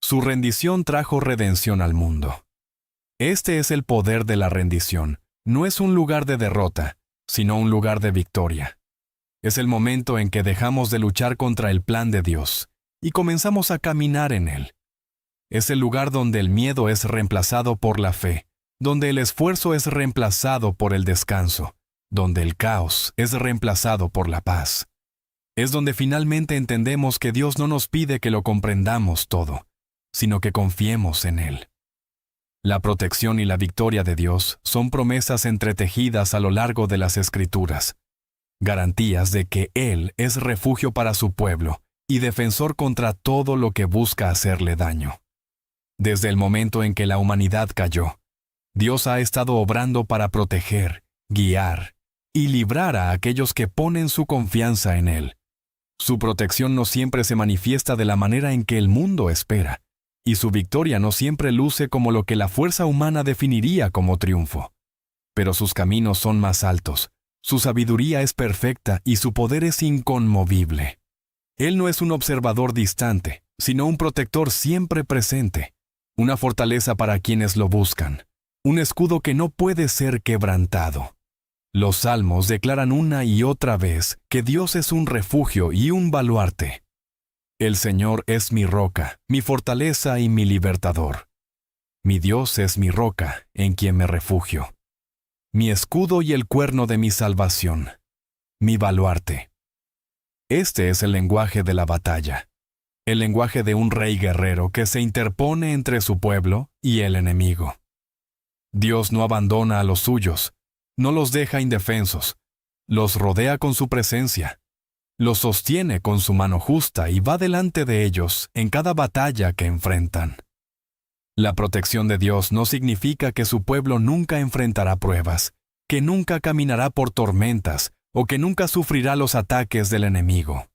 Speaker 1: Su rendición trajo redención al mundo. Este es el poder de la rendición. No es un lugar de derrota, sino un lugar de victoria. Es el momento en que dejamos de luchar contra el plan de Dios y comenzamos a caminar en Él. Es el lugar donde el miedo es reemplazado por la fe, donde el esfuerzo es reemplazado por el descanso, donde el caos es reemplazado por la paz. Es donde finalmente entendemos que Dios no nos pide que lo comprendamos todo, sino que confiemos en Él. La protección y la victoria de Dios son promesas entretejidas a lo largo de las Escrituras, garantías de que Él es refugio para su pueblo y defensor contra todo lo que busca hacerle daño. Desde el momento en que la humanidad cayó, Dios ha estado obrando para proteger, guiar y librar a aquellos que ponen su confianza en Él. Su protección no siempre se manifiesta de la manera en que el mundo espera, y su victoria no siempre luce como lo que la fuerza humana definiría como triunfo. Pero sus caminos son más altos, su sabiduría es perfecta y su poder es inconmovible. Él no es un observador distante, sino un protector siempre presente, una fortaleza para quienes lo buscan, un escudo que no puede ser quebrantado. Los salmos declaran una y otra vez que Dios es un refugio y un baluarte. El Señor es mi roca, mi fortaleza y mi libertador. Mi Dios es mi roca, en quien me refugio. Mi escudo y el cuerno de mi salvación. Mi baluarte. Este es el lenguaje de la batalla. El lenguaje de un rey guerrero que se interpone entre su pueblo y el enemigo. Dios no abandona a los suyos, no los deja indefensos, los rodea con su presencia, los sostiene con su mano justa y va delante de ellos en cada batalla que enfrentan. La protección de Dios no significa que su pueblo nunca enfrentará pruebas, que nunca caminará por tormentas o que nunca sufrirá los ataques del enemigo.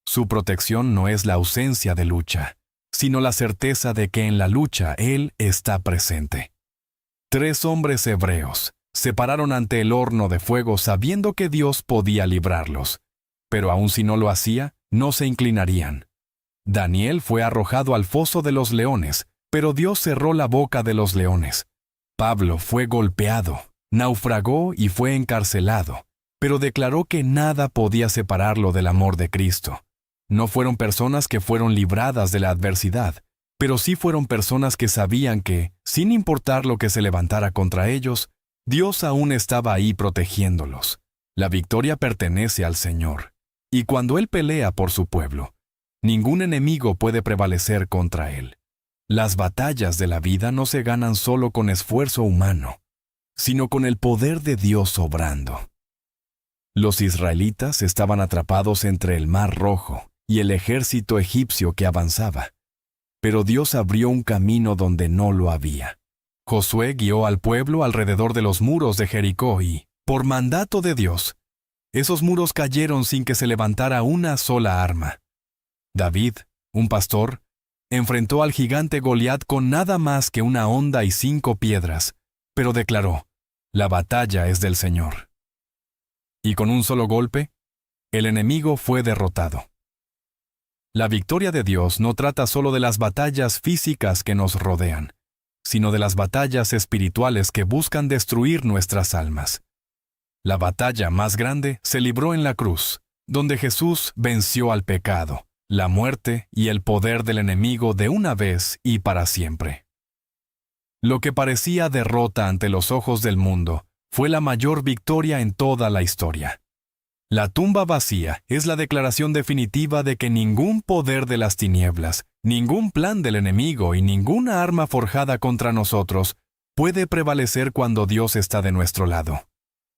Speaker 1: Su protección no es la ausencia de lucha, sino la certeza de que en la lucha Él está presente. 3 hombres hebreos se pararon ante el horno de fuego sabiendo que Dios podía librarlos, pero aun si no lo hacía, no se inclinarían. Daniel fue arrojado al foso de los leones, pero Dios cerró la boca de los leones. Pablo fue golpeado, naufragó y fue encarcelado, pero declaró que nada podía separarlo del amor de Cristo. No fueron personas que fueron libradas de la adversidad, pero sí fueron personas que sabían que, sin importar lo que se levantara contra ellos, Dios aún estaba ahí protegiéndolos. La victoria pertenece al Señor, y cuando Él pelea por su pueblo, ningún enemigo puede prevalecer contra Él. Las batallas de la vida no se ganan solo con esfuerzo humano, sino con el poder de Dios obrando. Los israelitas estaban atrapados entre el Mar Rojo y el ejército egipcio que avanzaba, pero Dios abrió un camino donde no lo había. Josué guió al pueblo alrededor de los muros de Jericó y, por mandato de Dios, esos muros cayeron sin que se levantara una sola arma. David, un pastor, enfrentó al gigante Goliat con nada más que una honda y 5 piedras, pero declaró: «La batalla es del Señor». Y con un solo golpe, el enemigo fue derrotado. La victoria de Dios no trata solo de las batallas físicas que nos rodean, sino de las batallas espirituales que buscan destruir nuestras almas. La batalla más grande se libró en la cruz, donde Jesús venció al pecado, la muerte y el poder del enemigo de una vez y para siempre. Lo que parecía derrota ante los ojos del mundo fue la mayor victoria en toda la historia. La tumba vacía es la declaración definitiva de que ningún poder de las tinieblas, ningún plan del enemigo y ninguna arma forjada contra nosotros puede prevalecer cuando Dios está de nuestro lado.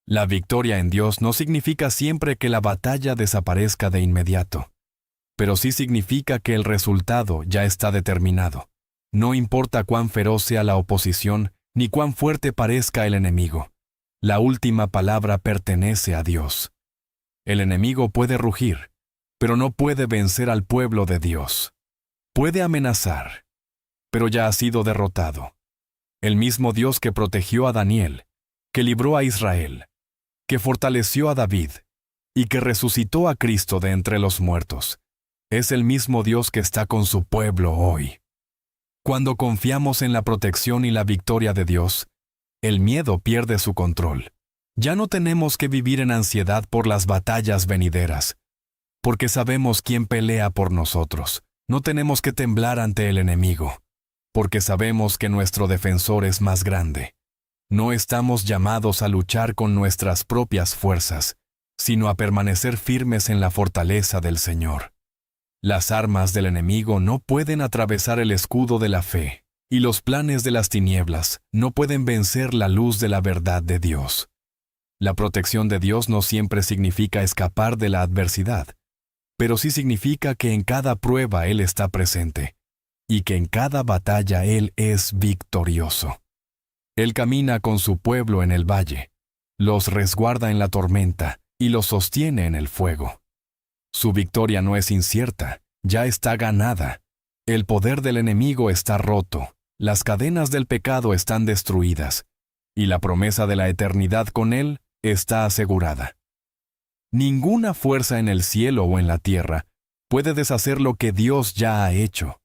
Speaker 1: La victoria en Dios no significa siempre que la batalla desaparezca de inmediato, pero sí significa que el resultado ya está determinado. No importa cuán feroz sea la oposición, ni cuán fuerte parezca el enemigo. La última palabra pertenece a Dios. El enemigo puede rugir, pero no puede vencer al pueblo de Dios. Puede amenazar, pero ya ha sido derrotado. El mismo Dios que protegió a Daniel, que libró a Israel, que fortaleció a David y que resucitó a Cristo de entre los muertos, es el mismo Dios que está con su pueblo hoy. Cuando confiamos en la protección y la victoria de Dios, el miedo pierde su control. Ya no tenemos que vivir en ansiedad por las batallas venideras, porque sabemos quién pelea por nosotros. No tenemos que temblar ante el enemigo, porque sabemos que nuestro defensor es más grande. No estamos llamados a luchar con nuestras propias fuerzas, sino a permanecer firmes en la fortaleza del Señor. Las armas del enemigo no pueden atravesar el escudo de la fe, y los planes de las tinieblas no pueden vencer la luz de la verdad de Dios. La protección de Dios no siempre significa escapar de la adversidad, pero sí significa que en cada prueba Él está presente, y que en cada batalla Él es victorioso. Él camina con su pueblo en el valle, los resguarda en la tormenta y los sostiene en el fuego. Su victoria no es incierta, ya está ganada. El poder del enemigo está roto, las cadenas del pecado están destruidas, y la promesa de la eternidad con Él está asegurada. Ninguna fuerza en el cielo o en la tierra puede deshacer lo que Dios ya ha hecho,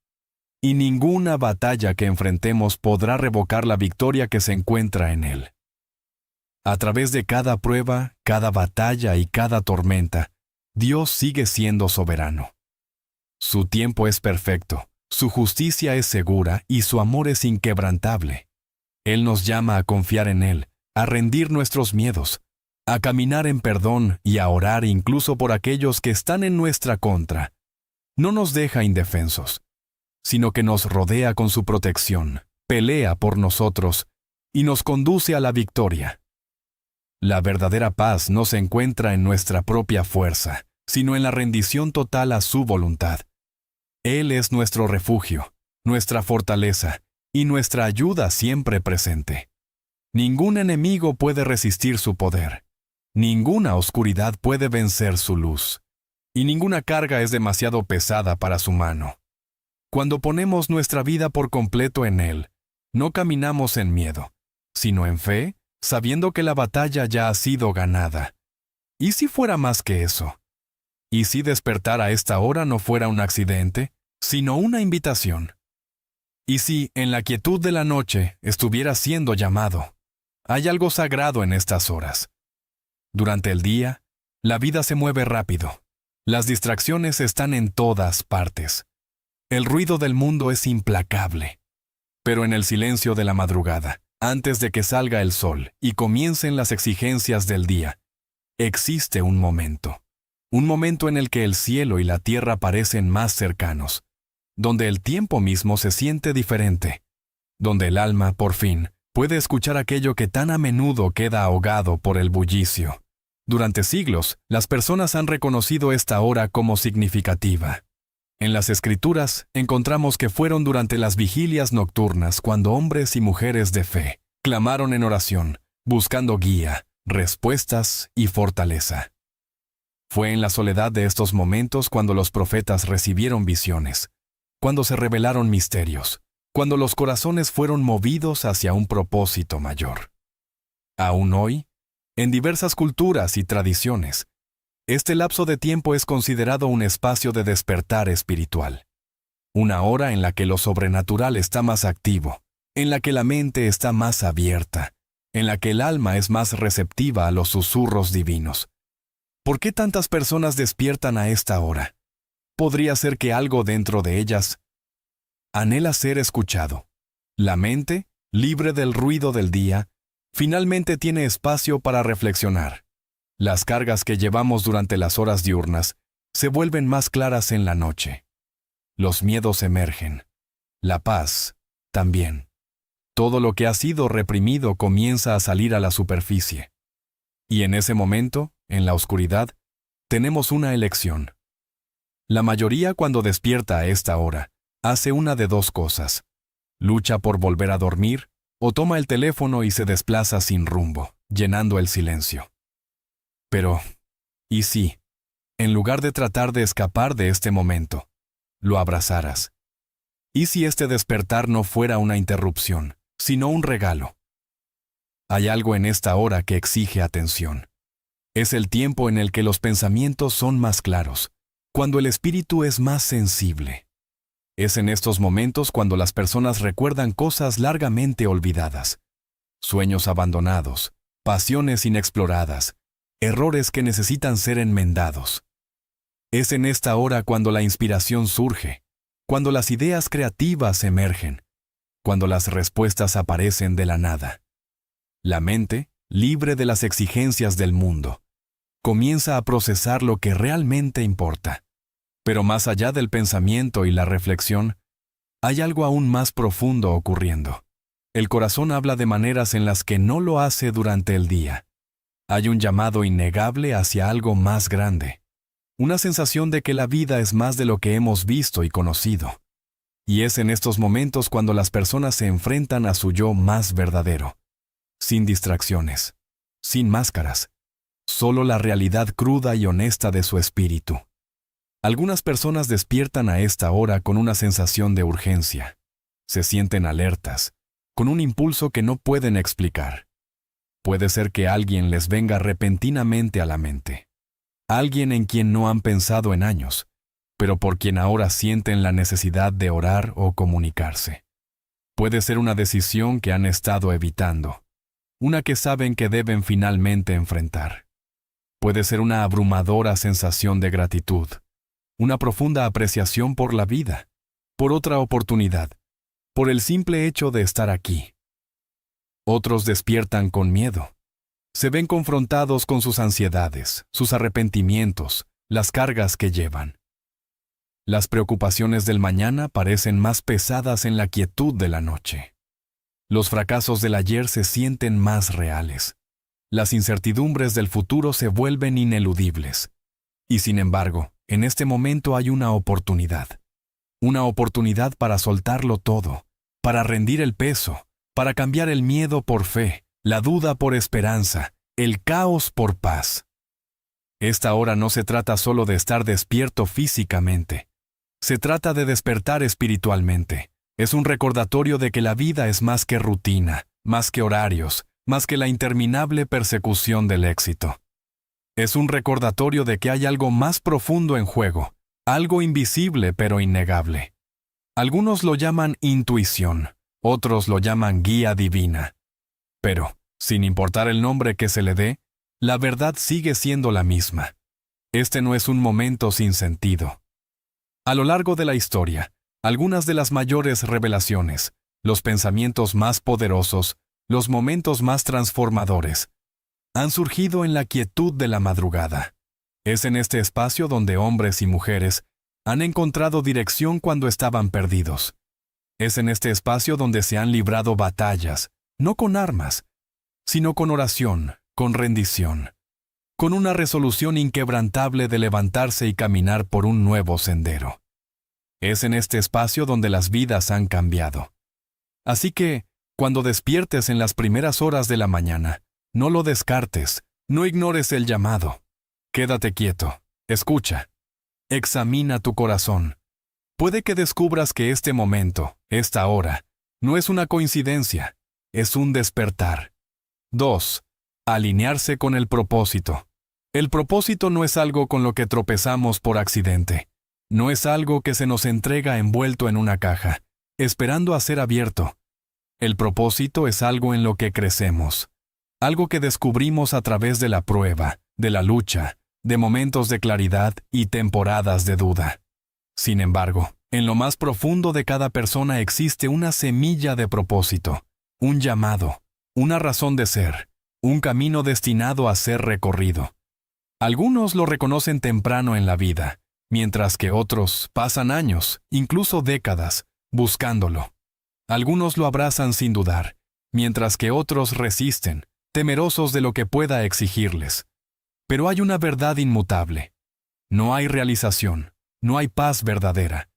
Speaker 1: y ninguna batalla que enfrentemos podrá revocar la victoria que se encuentra en Él. A través de cada prueba, cada batalla y cada tormenta, Dios sigue siendo soberano. Su tiempo es perfecto, su justicia es segura y su amor es inquebrantable. Él nos llama a confiar en Él, a rendir nuestros miedos, a caminar en perdón y a orar incluso por aquellos que están en nuestra contra. No nos deja indefensos, sino que nos rodea con su protección, pelea por nosotros y nos conduce a la victoria. La verdadera paz no se encuentra en nuestra propia fuerza, sino en la rendición total a su voluntad. Él es nuestro refugio, nuestra fortaleza y nuestra ayuda siempre presente. Ningún enemigo puede resistir su poder. Ninguna oscuridad puede vencer su luz. Y ninguna carga es demasiado pesada para su mano. Cuando ponemos nuestra vida por completo en Él, no caminamos en miedo, sino en fe, sabiendo que la batalla ya ha sido ganada. ¿Y si fuera más que eso? ¿Y si despertar a esta hora no fuera un accidente, sino una invitación? ¿Y si, en la quietud de la noche, estuviera siendo llamado? Hay algo sagrado en estas horas. Durante el día, la vida se mueve rápido. Las distracciones están en todas partes. El ruido del mundo es implacable. Pero en el silencio de la madrugada, antes de que salga el sol y comiencen las exigencias del día, existe un momento en el que el cielo y la tierra parecen más cercanos, donde el tiempo mismo se siente diferente, donde el alma, por fin, puede escuchar aquello que tan a menudo queda ahogado por el bullicio. Durante siglos, las personas han reconocido esta hora como significativa. En las Escrituras encontramos que fueron durante las vigilias nocturnas cuando hombres y mujeres de fe clamaron en oración, buscando guía, respuestas y fortaleza. Fue en la soledad de estos momentos cuando los profetas recibieron visiones, cuando se revelaron misterios, cuando los corazones fueron movidos hacia un propósito mayor. Aún hoy, en diversas culturas y tradiciones, este lapso de tiempo es considerado un espacio de despertar espiritual. Una hora en la que lo sobrenatural está más activo, en la que la mente está más abierta, en la que el alma es más receptiva a los susurros divinos. ¿Por qué tantas personas despiertan a esta hora? Podría ser que algo dentro de ellas anhela ser escuchado. La mente, libre del ruido del día, finalmente tiene espacio para reflexionar. Las cargas que llevamos durante las horas diurnas se vuelven más claras en la noche. Los miedos emergen. La paz, también. Todo lo que ha sido reprimido comienza a salir a la superficie. Y en ese momento, en la oscuridad, tenemos una elección. La mayoría, cuando despierta a esta hora, hace una de dos cosas. Lucha por volver a dormir, o toma el teléfono y se desplaza sin rumbo, llenando el silencio. Pero, ¿y si, en lugar de tratar de escapar de este momento, lo abrazaras? ¿Y si este despertar no fuera una interrupción, sino un regalo? Hay algo en esta hora que exige atención. Es el tiempo en el que los pensamientos son más claros, cuando el espíritu es más sensible. Es en estos momentos cuando las personas recuerdan cosas largamente olvidadas, sueños abandonados, pasiones inexploradas, errores que necesitan ser enmendados. Es en esta hora cuando la inspiración surge, cuando las ideas creativas emergen, cuando las respuestas aparecen de la nada. La mente, libre de las exigencias del mundo, comienza a procesar lo que realmente importa. Pero más allá del pensamiento y la reflexión, hay algo aún más profundo ocurriendo. El corazón habla de maneras en las que no lo hace durante el día. Hay un llamado innegable hacia algo más grande. Una sensación de que la vida es más de lo que hemos visto y conocido. Y es en estos momentos cuando las personas se enfrentan a su yo más verdadero. Sin distracciones, sin máscaras, solo la realidad cruda y honesta de su espíritu. Algunas personas despiertan a esta hora con una sensación de urgencia. Se sienten alertas, con un impulso que no pueden explicar. Puede ser que alguien les venga repentinamente a la mente. Alguien en quien no han pensado en años, pero por quien ahora sienten la necesidad de orar o comunicarse. Puede ser una decisión que han estado evitando, una que saben que deben finalmente enfrentar. Puede ser una abrumadora sensación de gratitud, una profunda apreciación por la vida, por otra oportunidad, por el simple hecho de estar aquí. Otros despiertan con miedo. Se ven confrontados con sus ansiedades, sus arrepentimientos, las cargas que llevan. Las preocupaciones del mañana parecen más pesadas en la quietud de la noche. Los fracasos del ayer se sienten más reales. Las incertidumbres del futuro se vuelven ineludibles. Y sin embargo, en este momento hay una oportunidad. Una oportunidad para soltarlo todo, para rendir el peso, para cambiar el miedo por fe, la duda por esperanza, el caos por paz. Esta hora no se trata solo de estar despierto físicamente. Se trata de despertar espiritualmente. Es un recordatorio de que la vida es más que rutina, más que horarios, más que la interminable persecución del éxito. Es un recordatorio de que hay algo más profundo en juego, algo invisible pero innegable. Algunos lo llaman intuición, otros lo llaman guía divina. Pero, sin importar el nombre que se le dé, la verdad sigue siendo la misma. Este no es un momento sin sentido. A lo largo de la historia, algunas de las mayores revelaciones, los pensamientos más poderosos, los momentos más transformadores, han surgido en la quietud de la madrugada. Es en este espacio donde hombres y mujeres han encontrado dirección cuando estaban perdidos. Es en este espacio donde se han librado batallas, no con armas, sino con oración, con rendición, con una resolución inquebrantable de levantarse y caminar por un nuevo sendero. Es en este espacio donde las vidas han cambiado. Así que, cuando despiertes en las primeras horas de la mañana, no lo descartes, no ignores el llamado. Quédate quieto, escucha, examina tu corazón. Puede que descubras que este momento, esta hora, no es una coincidencia, es un despertar. 2. Alinearse con el propósito. El propósito no es algo con lo que tropezamos por accidente. No es algo que se nos entrega envuelto en una caja, esperando a ser abierto. El propósito es algo en lo que crecemos. Algo que descubrimos a través de la prueba, de la lucha, de momentos de claridad y temporadas de duda. Sin embargo, en lo más profundo de cada persona existe una semilla de propósito, un llamado, una razón de ser, un camino destinado a ser recorrido. Algunos lo reconocen temprano en la vida, mientras que otros pasan años, incluso décadas, buscándolo. Algunos lo abrazan sin dudar, mientras que otros resisten, temerosos de lo que pueda exigirles. Pero hay una verdad inmutable. No hay realización, no hay paz verdadera,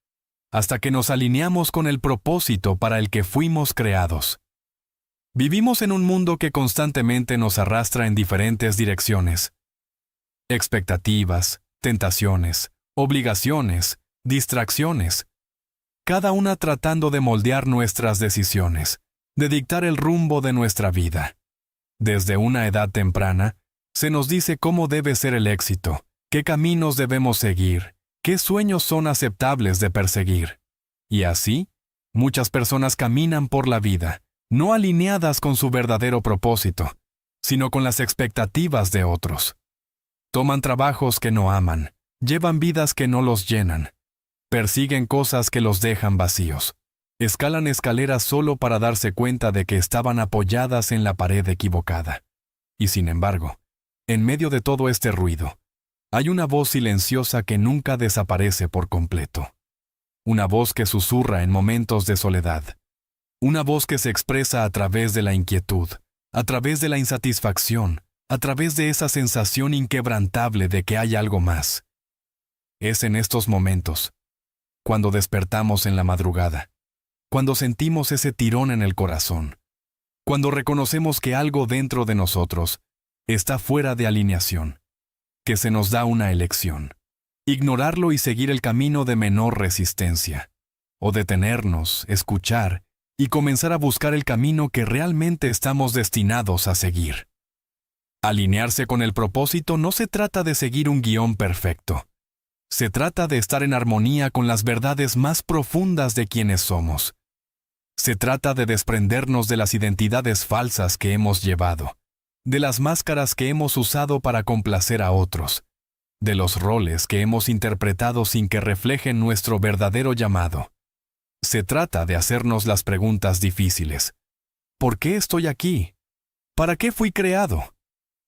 Speaker 1: hasta que nos alineamos con el propósito para el que fuimos creados. Vivimos en un mundo que constantemente nos arrastra en diferentes direcciones. Expectativas, tentaciones, obligaciones, distracciones, cada una tratando de moldear nuestras decisiones, de dictar el rumbo de nuestra vida. Desde una edad temprana, se nos dice cómo debe ser el éxito, qué caminos debemos seguir, qué sueños son aceptables de perseguir. Y así, muchas personas caminan por la vida, no alineadas con su verdadero propósito, sino con las expectativas de otros. Toman trabajos que no aman, llevan vidas que no los llenan, persiguen cosas que los dejan vacíos, escalan escaleras solo para darse cuenta de que estaban apoyadas en la pared equivocada. Y sin embargo, en medio de todo este ruido, hay una voz silenciosa que nunca desaparece por completo. Una voz que susurra en momentos de soledad. Una voz que se expresa a través de la inquietud, a través de la insatisfacción, a través de esa sensación inquebrantable de que hay algo más. Es en estos momentos, cuando despertamos en la madrugada, cuando sentimos ese tirón en el corazón, cuando reconocemos que algo dentro de nosotros está fuera de alineación, que se nos da una elección, ignorarlo y seguir el camino de menor resistencia, o detenernos, escuchar y comenzar a buscar el camino que realmente estamos destinados a seguir. Alinearse con el propósito no se trata de seguir un guión perfecto. Se trata de estar en armonía con las verdades más profundas de quienes somos. Se trata de desprendernos de las identidades falsas que hemos llevado, de las máscaras que hemos usado para complacer a otros, de los roles que hemos interpretado sin que reflejen nuestro verdadero llamado. Se trata de hacernos las preguntas difíciles. ¿Por qué estoy aquí? ¿Para qué fui creado?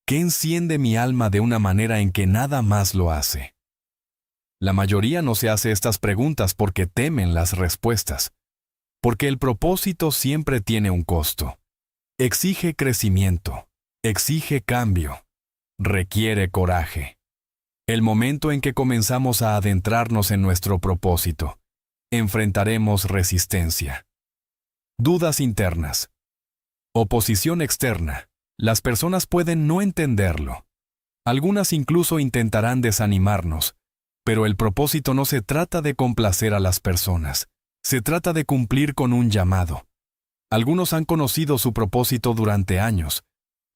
Speaker 1: ¿Qué enciende mi alma de una manera en que nada más lo hace? La mayoría no se hace estas preguntas porque temen las respuestas. Porque el propósito siempre tiene un costo. Exige crecimiento, exige cambio, requiere coraje. El momento en que comenzamos a adentrarnos en nuestro propósito, enfrentaremos resistencia, dudas internas, oposición externa. Las personas pueden no entenderlo. Algunas incluso intentarán desanimarnos, pero el propósito no se trata de complacer a las personas, se trata de cumplir con un llamado. Algunos han conocido su propósito durante años,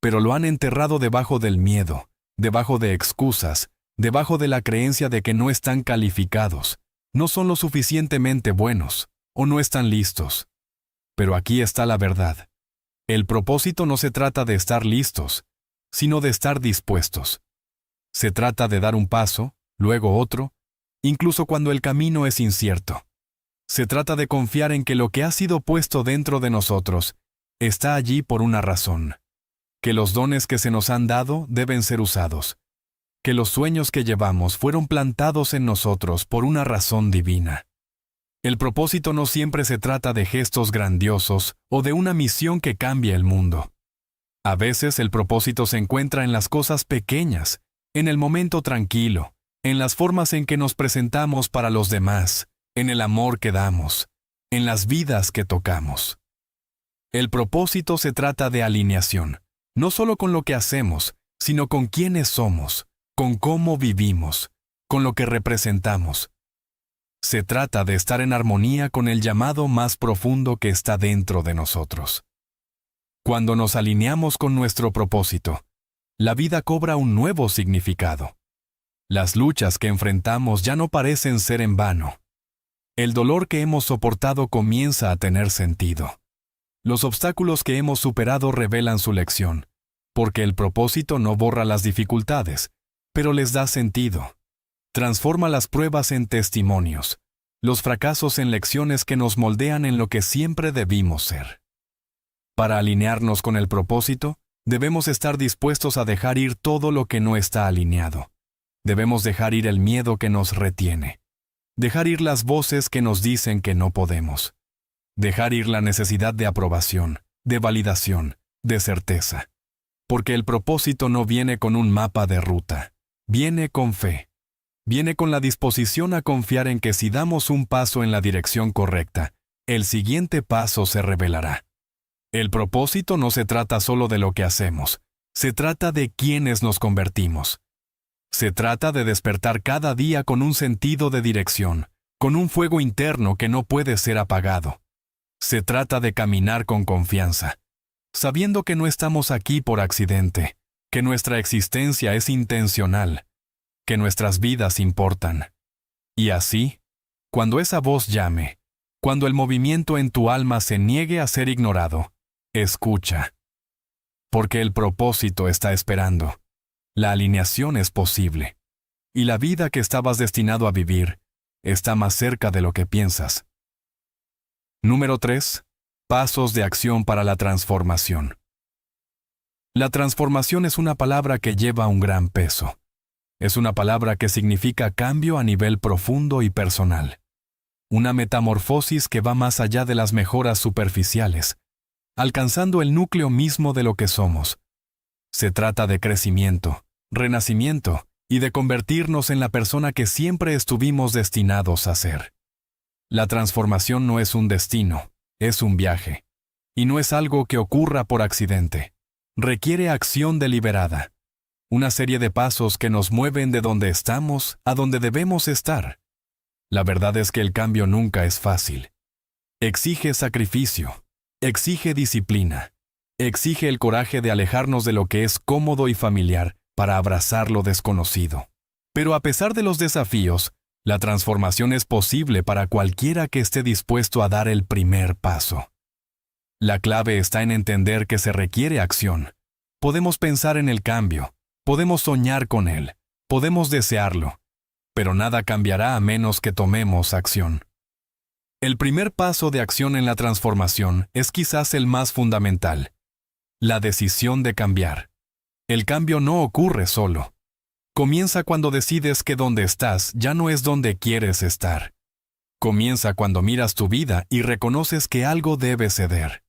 Speaker 1: pero lo han enterrado debajo del miedo, debajo de excusas, debajo de la creencia de que no están calificados, no son lo suficientemente buenos, o no están listos. Pero aquí está la verdad. El propósito no se trata de estar listos, sino de estar dispuestos. Se trata de dar un paso, luego otro, incluso cuando el camino es incierto. Se trata de confiar en que lo que ha sido puesto dentro de nosotros está allí por una razón, que los dones que se nos han dado deben ser usados, que los sueños que llevamos fueron plantados en nosotros por una razón divina. El propósito no siempre se trata de gestos grandiosos o de una misión que cambie el mundo. A veces el propósito se encuentra en las cosas pequeñas, en el momento tranquilo, en las formas en que nos presentamos para los demás, en el amor que damos, en las vidas que tocamos. El propósito se trata de alineación, no solo con lo que hacemos, sino con quiénes somos, con cómo vivimos, con lo que representamos. Se trata de estar en armonía con el llamado más profundo que está dentro de nosotros. Cuando nos alineamos con nuestro propósito, la vida cobra un nuevo significado. Las luchas que enfrentamos ya no parecen ser en vano. El dolor que hemos soportado comienza a tener sentido. Los obstáculos que hemos superado revelan su lección, porque el propósito no borra las dificultades, pero les da sentido. Transforma las pruebas en testimonios, los fracasos en lecciones que nos moldean en lo que siempre debimos ser. Para alinearnos con el propósito, debemos estar dispuestos a dejar ir todo lo que no está alineado. Debemos dejar ir el miedo que nos retiene. Dejar ir las voces que nos dicen que no podemos. Dejar ir la necesidad de aprobación, de validación, de certeza. Porque el propósito no viene con un mapa de ruta. Viene con fe. Viene con la disposición a confiar en que si damos un paso en la dirección correcta, el siguiente paso se revelará. El propósito no se trata solo de lo que hacemos, se trata de quiénes nos convertimos. Se trata de despertar cada día con un sentido de dirección, con un fuego interno que no puede ser apagado. Se trata de caminar con confianza, sabiendo que no estamos aquí por accidente, que nuestra existencia es intencional, que nuestras vidas importan. Y así, cuando esa voz llame, cuando el movimiento en tu alma se niegue a ser ignorado, escucha. Porque el propósito está esperando. La alineación es posible. Y la vida que estabas destinado a vivir está más cerca de lo que piensas. Número 3. Pasos de acción para la transformación. La transformación es una palabra que lleva un gran peso. Es una palabra que significa cambio a nivel profundo y personal. Una metamorfosis que va más allá de las mejoras superficiales, alcanzando el núcleo mismo de lo que somos. Se trata de crecimiento, renacimiento y de convertirnos en la persona que siempre estuvimos destinados a ser. La transformación no es un destino, es un viaje. Y no es algo que ocurra por accidente. Requiere acción deliberada. Una serie de pasos que nos mueven de donde estamos a donde debemos estar. La verdad es que el cambio nunca es fácil. Exige sacrificio, exige disciplina, exige el coraje de alejarnos de lo que es cómodo y familiar para abrazar lo desconocido. Pero a pesar de los desafíos, la transformación es posible para cualquiera que esté dispuesto a dar el primer paso. La clave está en entender que se requiere acción. Podemos pensar en el cambio, podemos soñar con él, podemos desearlo, pero nada cambiará a menos que tomemos acción. El primer paso de acción en la transformación es quizás el más fundamental: la decisión de cambiar. El cambio no ocurre solo. Comienza cuando decides que donde estás ya no es donde quieres estar. Comienza cuando miras tu vida y reconoces que algo debe ceder.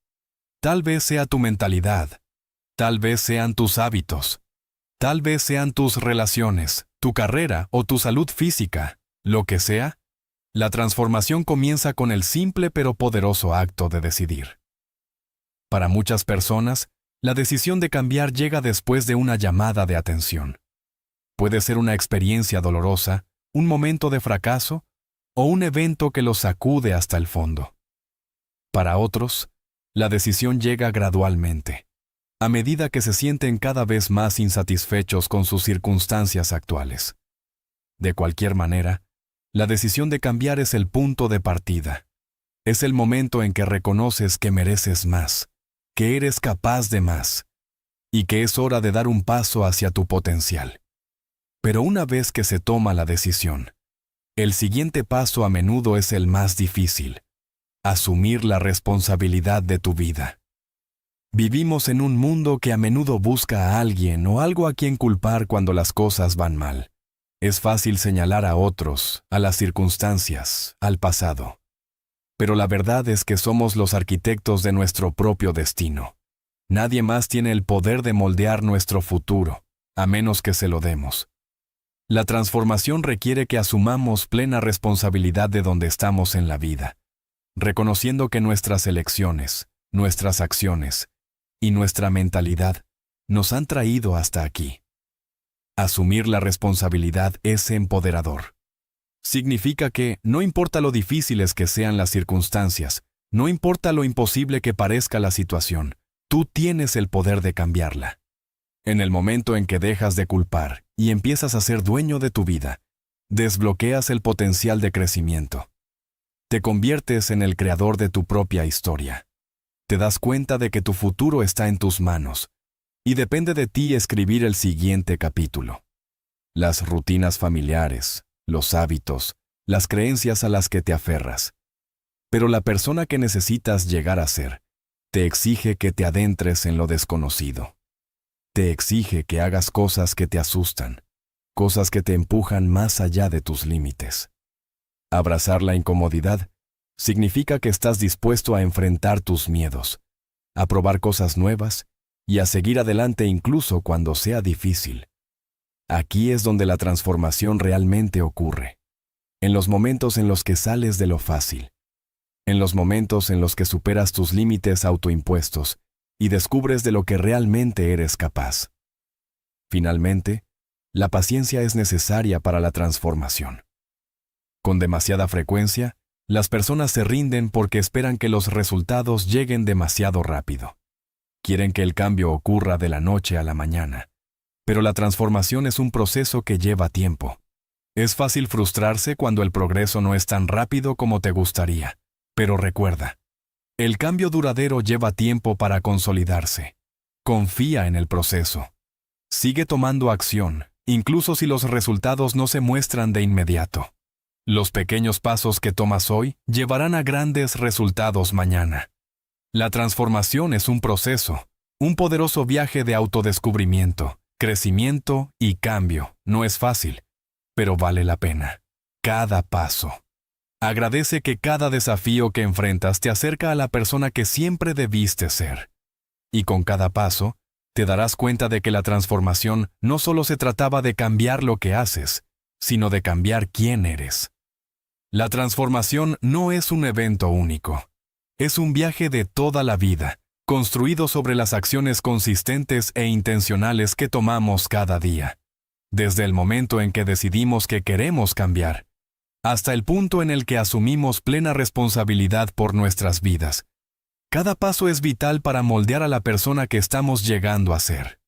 Speaker 1: Tal vez sea tu mentalidad, tal vez sean tus hábitos, tal vez sean tus relaciones, tu carrera o tu salud física, lo que sea. La transformación comienza con el simple pero poderoso acto de decidir. Para muchas personas, la decisión de cambiar llega después de una llamada de atención. Puede ser una experiencia dolorosa, un momento de fracaso o un evento que los sacude hasta el fondo. Para otros, la decisión llega gradualmente, a medida que se sienten cada vez más insatisfechos con sus circunstancias actuales. De cualquier manera, la decisión de cambiar es el punto de partida. Es el momento en que reconoces que mereces más, que eres capaz de más, y que es hora de dar un paso hacia tu potencial. Pero una vez que se toma la decisión, el siguiente paso a menudo es el más difícil: asumir la responsabilidad de tu vida. Vivimos en un mundo que a menudo busca a alguien o algo a quien culpar cuando las cosas van mal. Es fácil señalar a otros, a las circunstancias, al pasado. Pero la verdad es que somos los arquitectos de nuestro propio destino. Nadie más tiene el poder de moldear nuestro futuro, a menos que se lo demos. La transformación requiere que asumamos plena responsabilidad de donde estamos en la vida, reconociendo que nuestras elecciones, nuestras acciones y nuestra mentalidad nos han traído hasta aquí. Asumir la responsabilidad es empoderador. Significa que, no importa lo difíciles que sean las circunstancias, no importa lo imposible que parezca la situación, tú tienes el poder de cambiarla. En el momento en que dejas de culpar y empiezas a ser dueño de tu vida, desbloqueas el potencial de crecimiento. Te conviertes en el creador de tu propia historia. Te das cuenta de que tu futuro está en tus manos, y depende de ti escribir el siguiente capítulo. Las rutinas familiares, los hábitos, las creencias a las que te aferras. Pero la persona que necesitas llegar a ser, te exige que te adentres en lo desconocido. Te exige que hagas cosas que te asustan, cosas que te empujan más allá de tus límites. Abrazar la incomodidad significa que estás dispuesto a enfrentar tus miedos, a probar cosas nuevas y a seguir adelante incluso cuando sea difícil. Aquí es donde la transformación realmente ocurre, en los momentos en los que sales de lo fácil, en los momentos en los que superas tus límites autoimpuestos y descubres de lo que realmente eres capaz. Finalmente, la paciencia es necesaria para la transformación. Con demasiada frecuencia, las personas se rinden porque esperan que los resultados lleguen demasiado rápido. Quieren que el cambio ocurra de la noche a la mañana. Pero la transformación es un proceso que lleva tiempo. Es fácil frustrarse cuando el progreso no es tan rápido como te gustaría. Pero recuerda, el cambio duradero lleva tiempo para consolidarse. Confía en el proceso. Sigue tomando acción, incluso si los resultados no se muestran de inmediato. Los pequeños pasos que tomas hoy llevarán a grandes resultados mañana. La transformación es un proceso, un poderoso viaje de autodescubrimiento, crecimiento y cambio. No es fácil, pero vale la pena. Cada paso. Agradece que cada desafío que enfrentas te acerca a la persona que siempre debiste ser. Y con cada paso, te darás cuenta de que la transformación no solo se trataba de cambiar lo que haces, sino de cambiar quién eres. La transformación no es un evento único. Es un viaje de toda la vida, construido sobre las acciones consistentes e intencionales que tomamos cada día. Desde el momento en que decidimos que queremos cambiar, hasta el punto en el que asumimos plena responsabilidad por nuestras vidas. Cada paso es vital para moldear a la persona que estamos llegando a ser.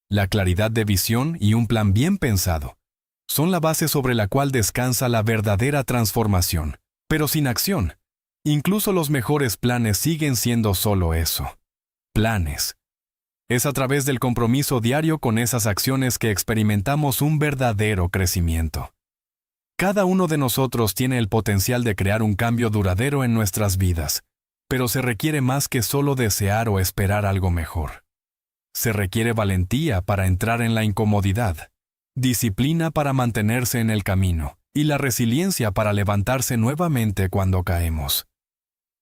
Speaker 1: La claridad de visión y un plan bien pensado son la base sobre la cual descansa la verdadera transformación, pero sin acción. Incluso los mejores planes siguen siendo solo eso. Planes. Es a través del compromiso diario con esas acciones que experimentamos un verdadero crecimiento. Cada uno de nosotros tiene el potencial de crear un cambio duradero en nuestras vidas, pero se requiere más que solo desear o esperar algo mejor. Se requiere valentía para entrar en la incomodidad, disciplina para mantenerse en el camino y la resiliencia para levantarse nuevamente cuando caemos.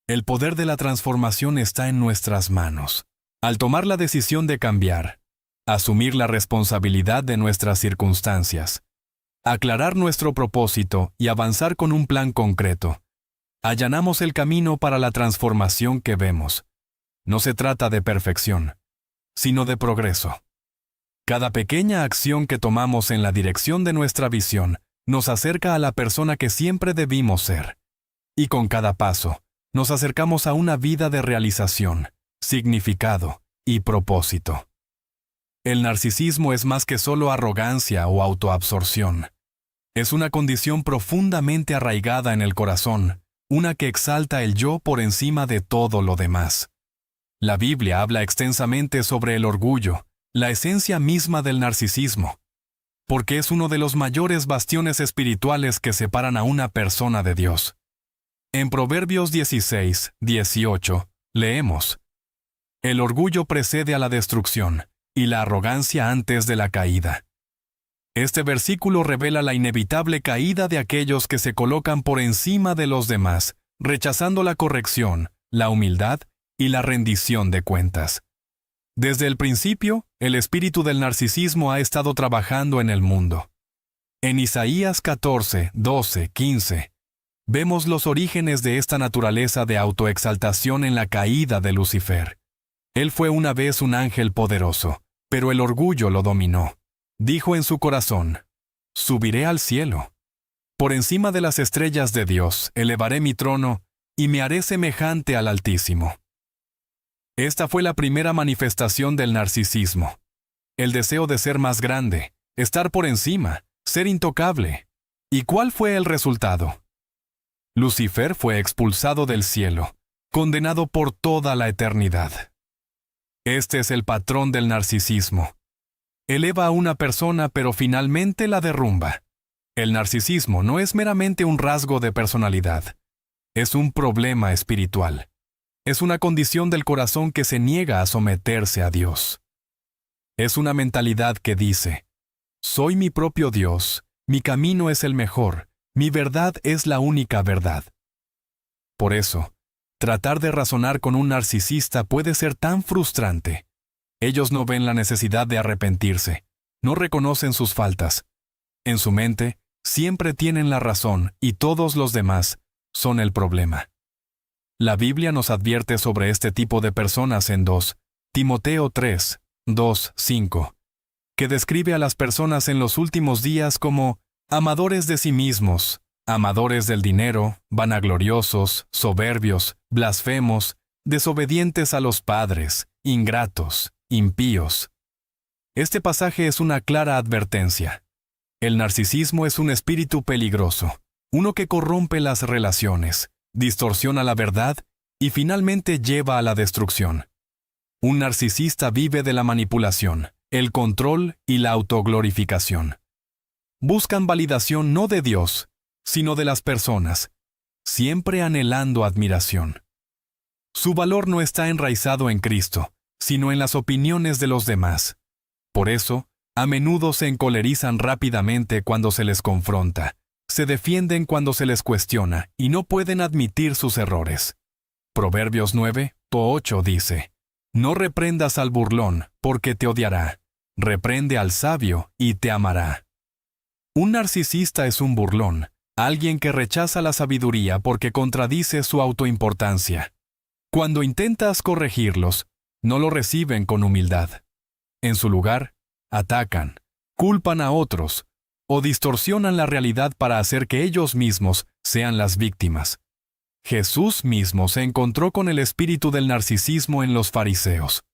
Speaker 1: El poder de la transformación está en nuestras manos. Al tomar la decisión de cambiar, asumir la responsabilidad de nuestras circunstancias, aclarar nuestro propósito y avanzar con un plan concreto, allanamos el camino para la transformación que vemos. No se trata de perfección, sino de progreso. Cada pequeña acción que tomamos en la dirección de nuestra visión nos acerca a la persona que siempre debimos ser. Y con cada paso, nos acercamos a una vida de realización, significado y propósito. El narcisismo es más que solo arrogancia o autoabsorción. Es una condición profundamente arraigada en el corazón, una que exalta el yo por encima de todo lo demás. La Biblia habla extensamente sobre el orgullo, la esencia misma del narcisismo, porque es uno de los mayores bastiones espirituales que separan a una persona de Dios. En Proverbios 16, 18, leemos: El orgullo precede a la destrucción, y la arrogancia antes de la caída. Este versículo revela la inevitable caída de aquellos que se colocan por encima de los demás, rechazando la corrección, la humildad y la rendición de cuentas. Desde el principio, el espíritu del narcisismo ha estado trabajando en el mundo. En Isaías 14, 12, 15, vemos los orígenes de esta naturaleza de autoexaltación en la caída de Lucifer. Él fue una vez un ángel poderoso, pero el orgullo lo dominó. Dijo en su corazón: subiré al cielo. Por encima de las estrellas de Dios elevaré mi trono y me haré semejante al Altísimo. Esta fue la primera manifestación del narcisismo. El deseo de ser más grande, estar por encima, ser intocable. ¿Y cuál fue el resultado? Lucifer fue expulsado del cielo, condenado por toda la eternidad. Este es el patrón del narcisismo. Eleva a una persona pero finalmente la derrumba. El narcisismo no es meramente un rasgo de personalidad. Es un problema espiritual. Es una condición del corazón que se niega a someterse a Dios. Es una mentalidad que dice: soy mi propio Dios, mi camino es el mejor, mi verdad es la única verdad. Por eso, tratar de razonar con un narcisista puede ser tan frustrante. Ellos no ven la necesidad de arrepentirse, no reconocen sus faltas. En su mente, siempre tienen la razón y todos los demás son el problema. La Biblia nos advierte sobre este tipo de personas en 2 Timoteo 3, 2, 5, que describe a las personas en los últimos días como amadores de sí mismos, amadores del dinero, vanagloriosos, soberbios, blasfemos, desobedientes a los padres, ingratos, impíos. Este pasaje es una clara advertencia. El narcisismo es un espíritu peligroso, uno que corrompe las relaciones, distorsiona la verdad y finalmente lleva a la destrucción. Un narcisista vive de la manipulación, el control y la autoglorificación. Buscan validación no de Dios, sino de las personas, siempre anhelando admiración. Su valor no está enraizado en Cristo, sino en las opiniones de los demás. Por eso, a menudo se encolerizan rápidamente cuando se les confronta, se defienden cuando se les cuestiona y no pueden admitir sus errores. Proverbios 9, 8 dice: no reprendas al burlón, porque te odiará. Reprende al sabio y te amará. Un narcisista es un burlón, alguien que rechaza la sabiduría porque contradice su autoimportancia. Cuando intentas corregirlos, no lo reciben con humildad. En su lugar, atacan, culpan a otros, o distorsionan la realidad para hacer que ellos mismos sean las víctimas. Jesús mismo se encontró con el espíritu del narcisismo en los fariseos.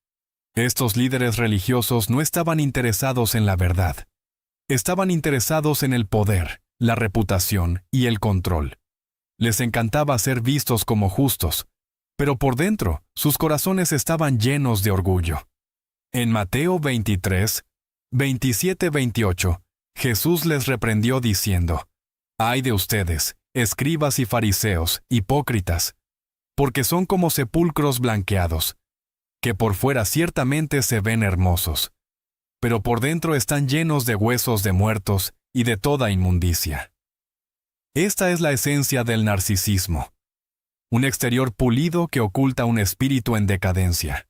Speaker 1: Estos líderes religiosos no estaban interesados en la verdad. Estaban interesados en el poder, la reputación y el control. Les encantaba ser vistos como justos, pero por dentro sus corazones estaban llenos de orgullo. En Mateo 23, 27-28, Jesús les reprendió diciendo: «Ay de ustedes, escribas y fariseos, hipócritas, porque son como sepulcros blanqueados, que por fuera ciertamente se ven hermosos, pero por dentro están llenos de huesos de muertos y de toda inmundicia». Esta es la esencia del narcisismo. Un exterior pulido que oculta un espíritu en decadencia.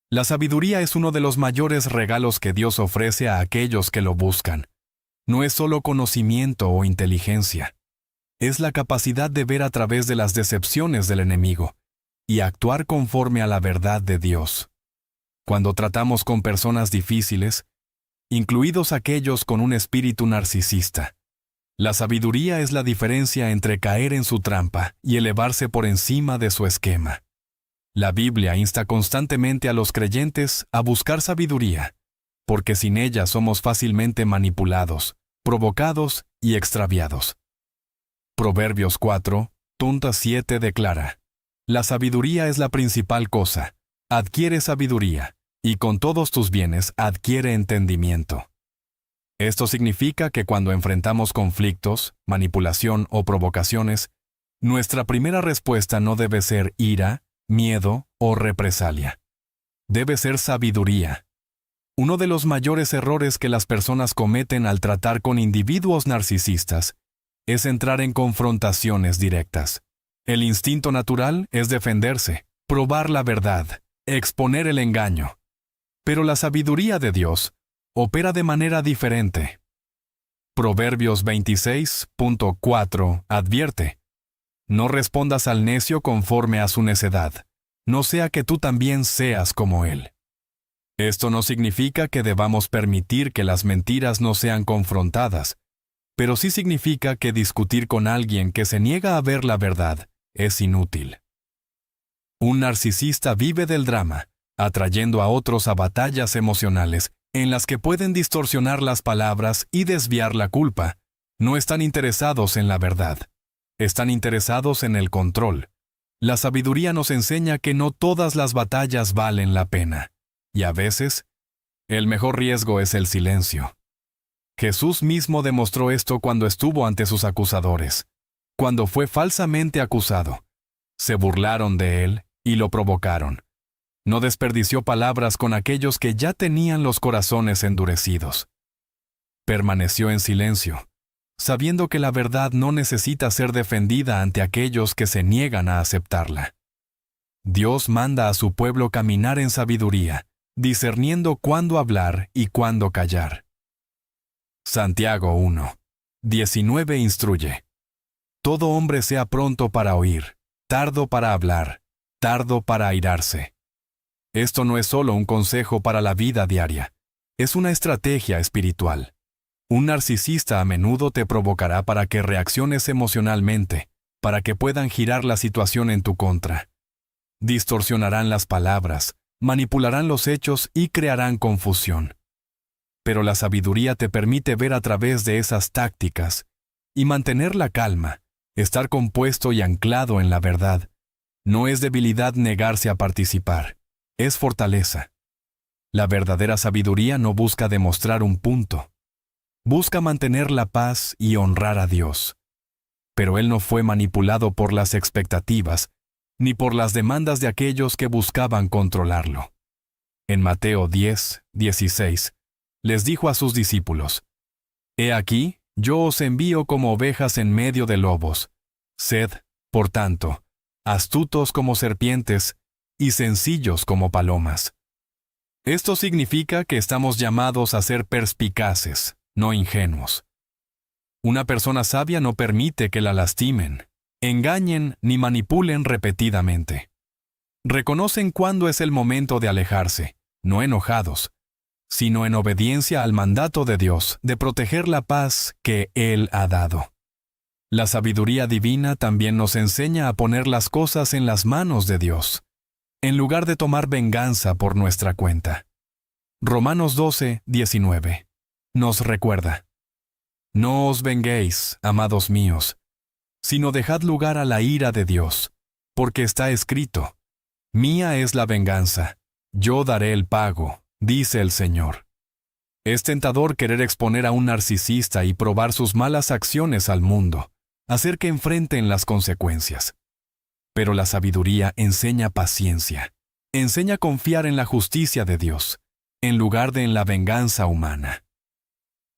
Speaker 1: La sabiduría es uno de los mayores regalos que Dios ofrece a aquellos que lo buscan. No es solo conocimiento o inteligencia. Es la capacidad de ver a través de las decepciones del enemigo y actuar conforme a la verdad de Dios. Cuando tratamos con personas difíciles, incluidos aquellos con un espíritu narcisista, la sabiduría es la diferencia entre caer en su trampa y elevarse por encima de su esquema. La Biblia insta constantemente a los creyentes a buscar sabiduría, porque sin ella somos fácilmente manipulados, provocados y extraviados. Proverbios 4:7 declara: La sabiduría es la principal cosa. Adquiere sabiduría, y con todos tus bienes adquiere entendimiento. Esto significa que cuando enfrentamos conflictos, manipulación o provocaciones, nuestra primera respuesta no debe ser ira, miedo o represalia. Debe ser sabiduría. Uno de los mayores errores que las personas cometen al tratar con individuos narcisistas es entrar en confrontaciones directas. El instinto natural es defenderse, probar la verdad, exponer el engaño. Pero la sabiduría de Dios opera de manera diferente. Proverbios 26:4 advierte: No respondas al necio conforme a su necedad, no sea que tú también seas como él. Esto no significa que debamos permitir que las mentiras no sean confrontadas, pero sí significa que discutir con alguien que se niega a ver la verdad es inútil. Un narcisista vive del drama, atrayendo a otros a batallas emocionales en las que pueden distorsionar las palabras y desviar la culpa. No están interesados en la verdad. Están interesados en el control. La sabiduría nos enseña que no todas las batallas valen la pena. Y a veces, el mejor riesgo es el silencio. Jesús mismo demostró esto cuando estuvo ante sus acusadores. Cuando fue falsamente acusado, se burlaron de él y lo provocaron. No desperdició palabras con aquellos que ya tenían los corazones endurecidos. Permaneció en silencio, sabiendo que la verdad no necesita ser defendida ante aquellos que se niegan a aceptarla. Dios manda a su pueblo caminar en sabiduría, discerniendo cuándo hablar y cuándo callar. Santiago 1:19 instruye: Todo hombre sea pronto para oír, tardo para hablar, tardo para airarse. Esto no es solo un consejo para la vida diaria, es una estrategia espiritual. Un narcisista a menudo te provocará para que reacciones emocionalmente, para que puedan girar la situación en tu contra. Distorsionarán las palabras, manipularán los hechos y crearán confusión. Pero la sabiduría te permite ver a través de esas tácticas y mantener la calma, estar compuesto y anclado en la verdad. No es debilidad negarse a participar, es fortaleza. La verdadera sabiduría no busca demostrar un punto. Busca mantener la paz y honrar a Dios. Pero Él no fue manipulado por las expectativas, ni por las demandas de aquellos que buscaban controlarlo. En Mateo 10:16, les dijo a sus discípulos: He aquí, yo os envío como ovejas en medio de lobos. Sed, por tanto, astutos como serpientes y sencillos como palomas. Esto significa que estamos llamados a ser perspicaces, no ingenuos. Una persona sabia no permite que la lastimen, engañen ni manipulen repetidamente. Reconocen cuándo es el momento de alejarse, no enojados, sino en obediencia al mandato de Dios de proteger la paz que Él ha dado. La sabiduría divina también nos enseña a poner las cosas en las manos de Dios, en lugar de tomar venganza por nuestra cuenta. Romanos 12:19 nos recuerda: No os venguéis, amados míos, sino dejad lugar a la ira de Dios, porque está escrito: Mía es la venganza, yo daré el pago, dice el Señor. Es tentador querer exponer a un narcisista y probar sus malas acciones al mundo, hacer que enfrenten las consecuencias. Pero la sabiduría enseña paciencia, enseña a confiar en la justicia de Dios, en lugar de en la venganza humana.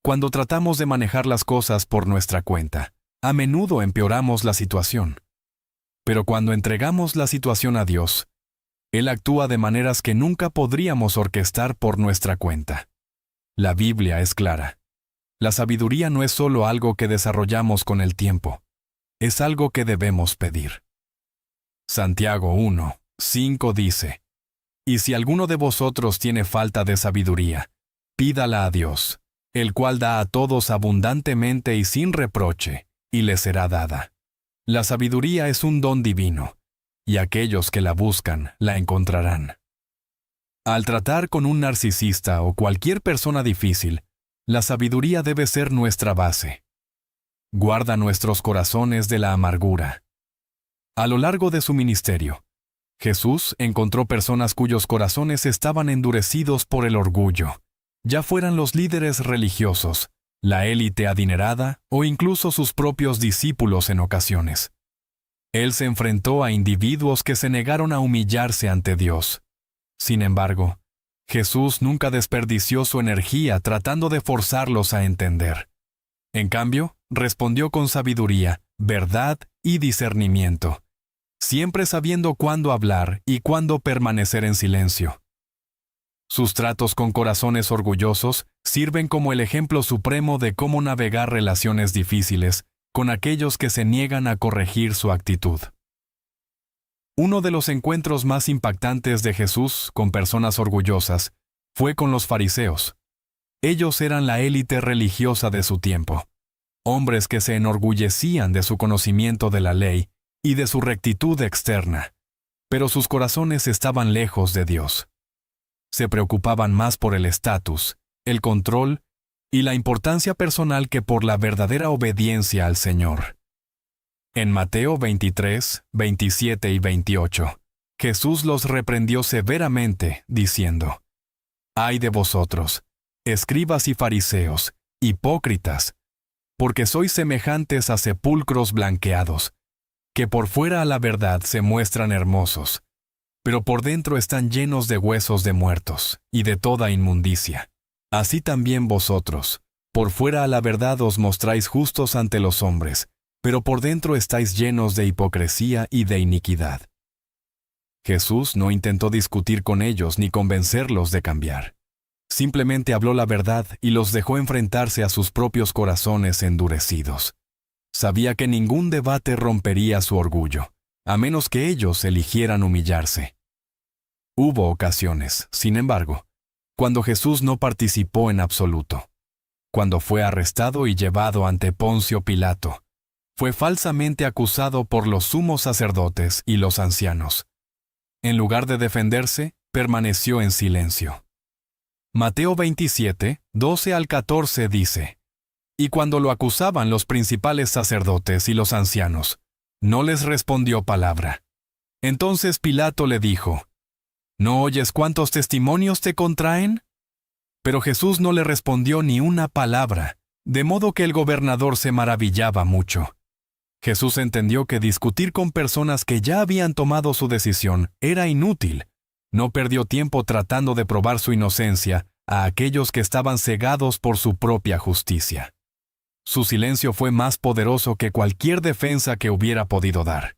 Speaker 1: Cuando tratamos de manejar las cosas por nuestra cuenta, A menudo empeoramos la situación. Pero cuando entregamos la situación a Dios, Él actúa de maneras que nunca podríamos orquestar por nuestra cuenta. La Biblia es clara. La sabiduría no es solo algo que desarrollamos con el tiempo, es algo que debemos pedir. Santiago 1:5 dice: Y si alguno de vosotros tiene falta de sabiduría, pídala a Dios, el cual da a todos abundantemente y sin reproche, y le será dada. La sabiduría es un don divino, y aquellos que la buscan la encontrarán. Al tratar con un narcisista o cualquier persona difícil, la sabiduría debe ser nuestra base. Guarda nuestros corazones de la amargura. A lo largo de su ministerio, Jesús encontró personas cuyos corazones estaban endurecidos por el orgullo, ya fueran los líderes religiosos, la élite adinerada o incluso sus propios discípulos en ocasiones. Él se enfrentó a individuos que se negaron a humillarse ante Dios. Sin embargo, Jesús nunca desperdició su energía tratando de forzarlos a entender. En cambio, respondió con sabiduría, verdad y discernimiento, siempre sabiendo cuándo hablar y cuándo permanecer en silencio. Sus tratos con corazones orgullosos sirven como el ejemplo supremo de cómo navegar relaciones difíciles con aquellos que se niegan a corregir su actitud. Uno de los encuentros más impactantes de Jesús con personas orgullosas fue con los fariseos. Ellos eran la élite religiosa de su tiempo, hombres que se enorgullecían de su conocimiento de la ley y de su rectitud externa, pero sus corazones estaban lejos de Dios. Se preocupaban más por el estatus, el control y la importancia personal que por la verdadera obediencia al Señor. En Mateo 23, 27 y 28, Jesús los reprendió severamente, diciendo: «Ay de vosotros, escribas y fariseos, hipócritas, porque sois semejantes a sepulcros blanqueados, que por fuera a la verdad se muestran hermosos, pero por dentro están llenos de huesos de muertos y de toda inmundicia. Así también vosotros, por fuera a la verdad os mostráis justos ante los hombres, pero por dentro estáis llenos de hipocresía y de iniquidad». Jesús no intentó discutir con ellos ni convencerlos de cambiar. Simplemente habló la verdad y los dejó enfrentarse a sus propios corazones endurecidos. Sabía que ningún debate rompería su orgullo, a menos que ellos eligieran humillarse. Hubo ocasiones, sin embargo, cuando Jesús no participó en absoluto. Cuando fue arrestado y llevado ante Poncio Pilato, fue falsamente acusado por los sumos sacerdotes y los ancianos. En lugar de defenderse, permaneció en silencio. Mateo 27, 12 al 14 dice: «Y cuando lo acusaban los principales sacerdotes y los ancianos, no les respondió palabra. Entonces Pilato le dijo: ¿No oyes cuántos testimonios te contraen?» Pero Jesús no le respondió ni una palabra, de modo que el gobernador se maravillaba mucho. Jesús entendió que discutir con personas que ya habían tomado su decisión era inútil. No perdió tiempo tratando de probar su inocencia a aquellos que estaban cegados por su propia justicia. Su silencio fue más poderoso que cualquier defensa que hubiera podido dar.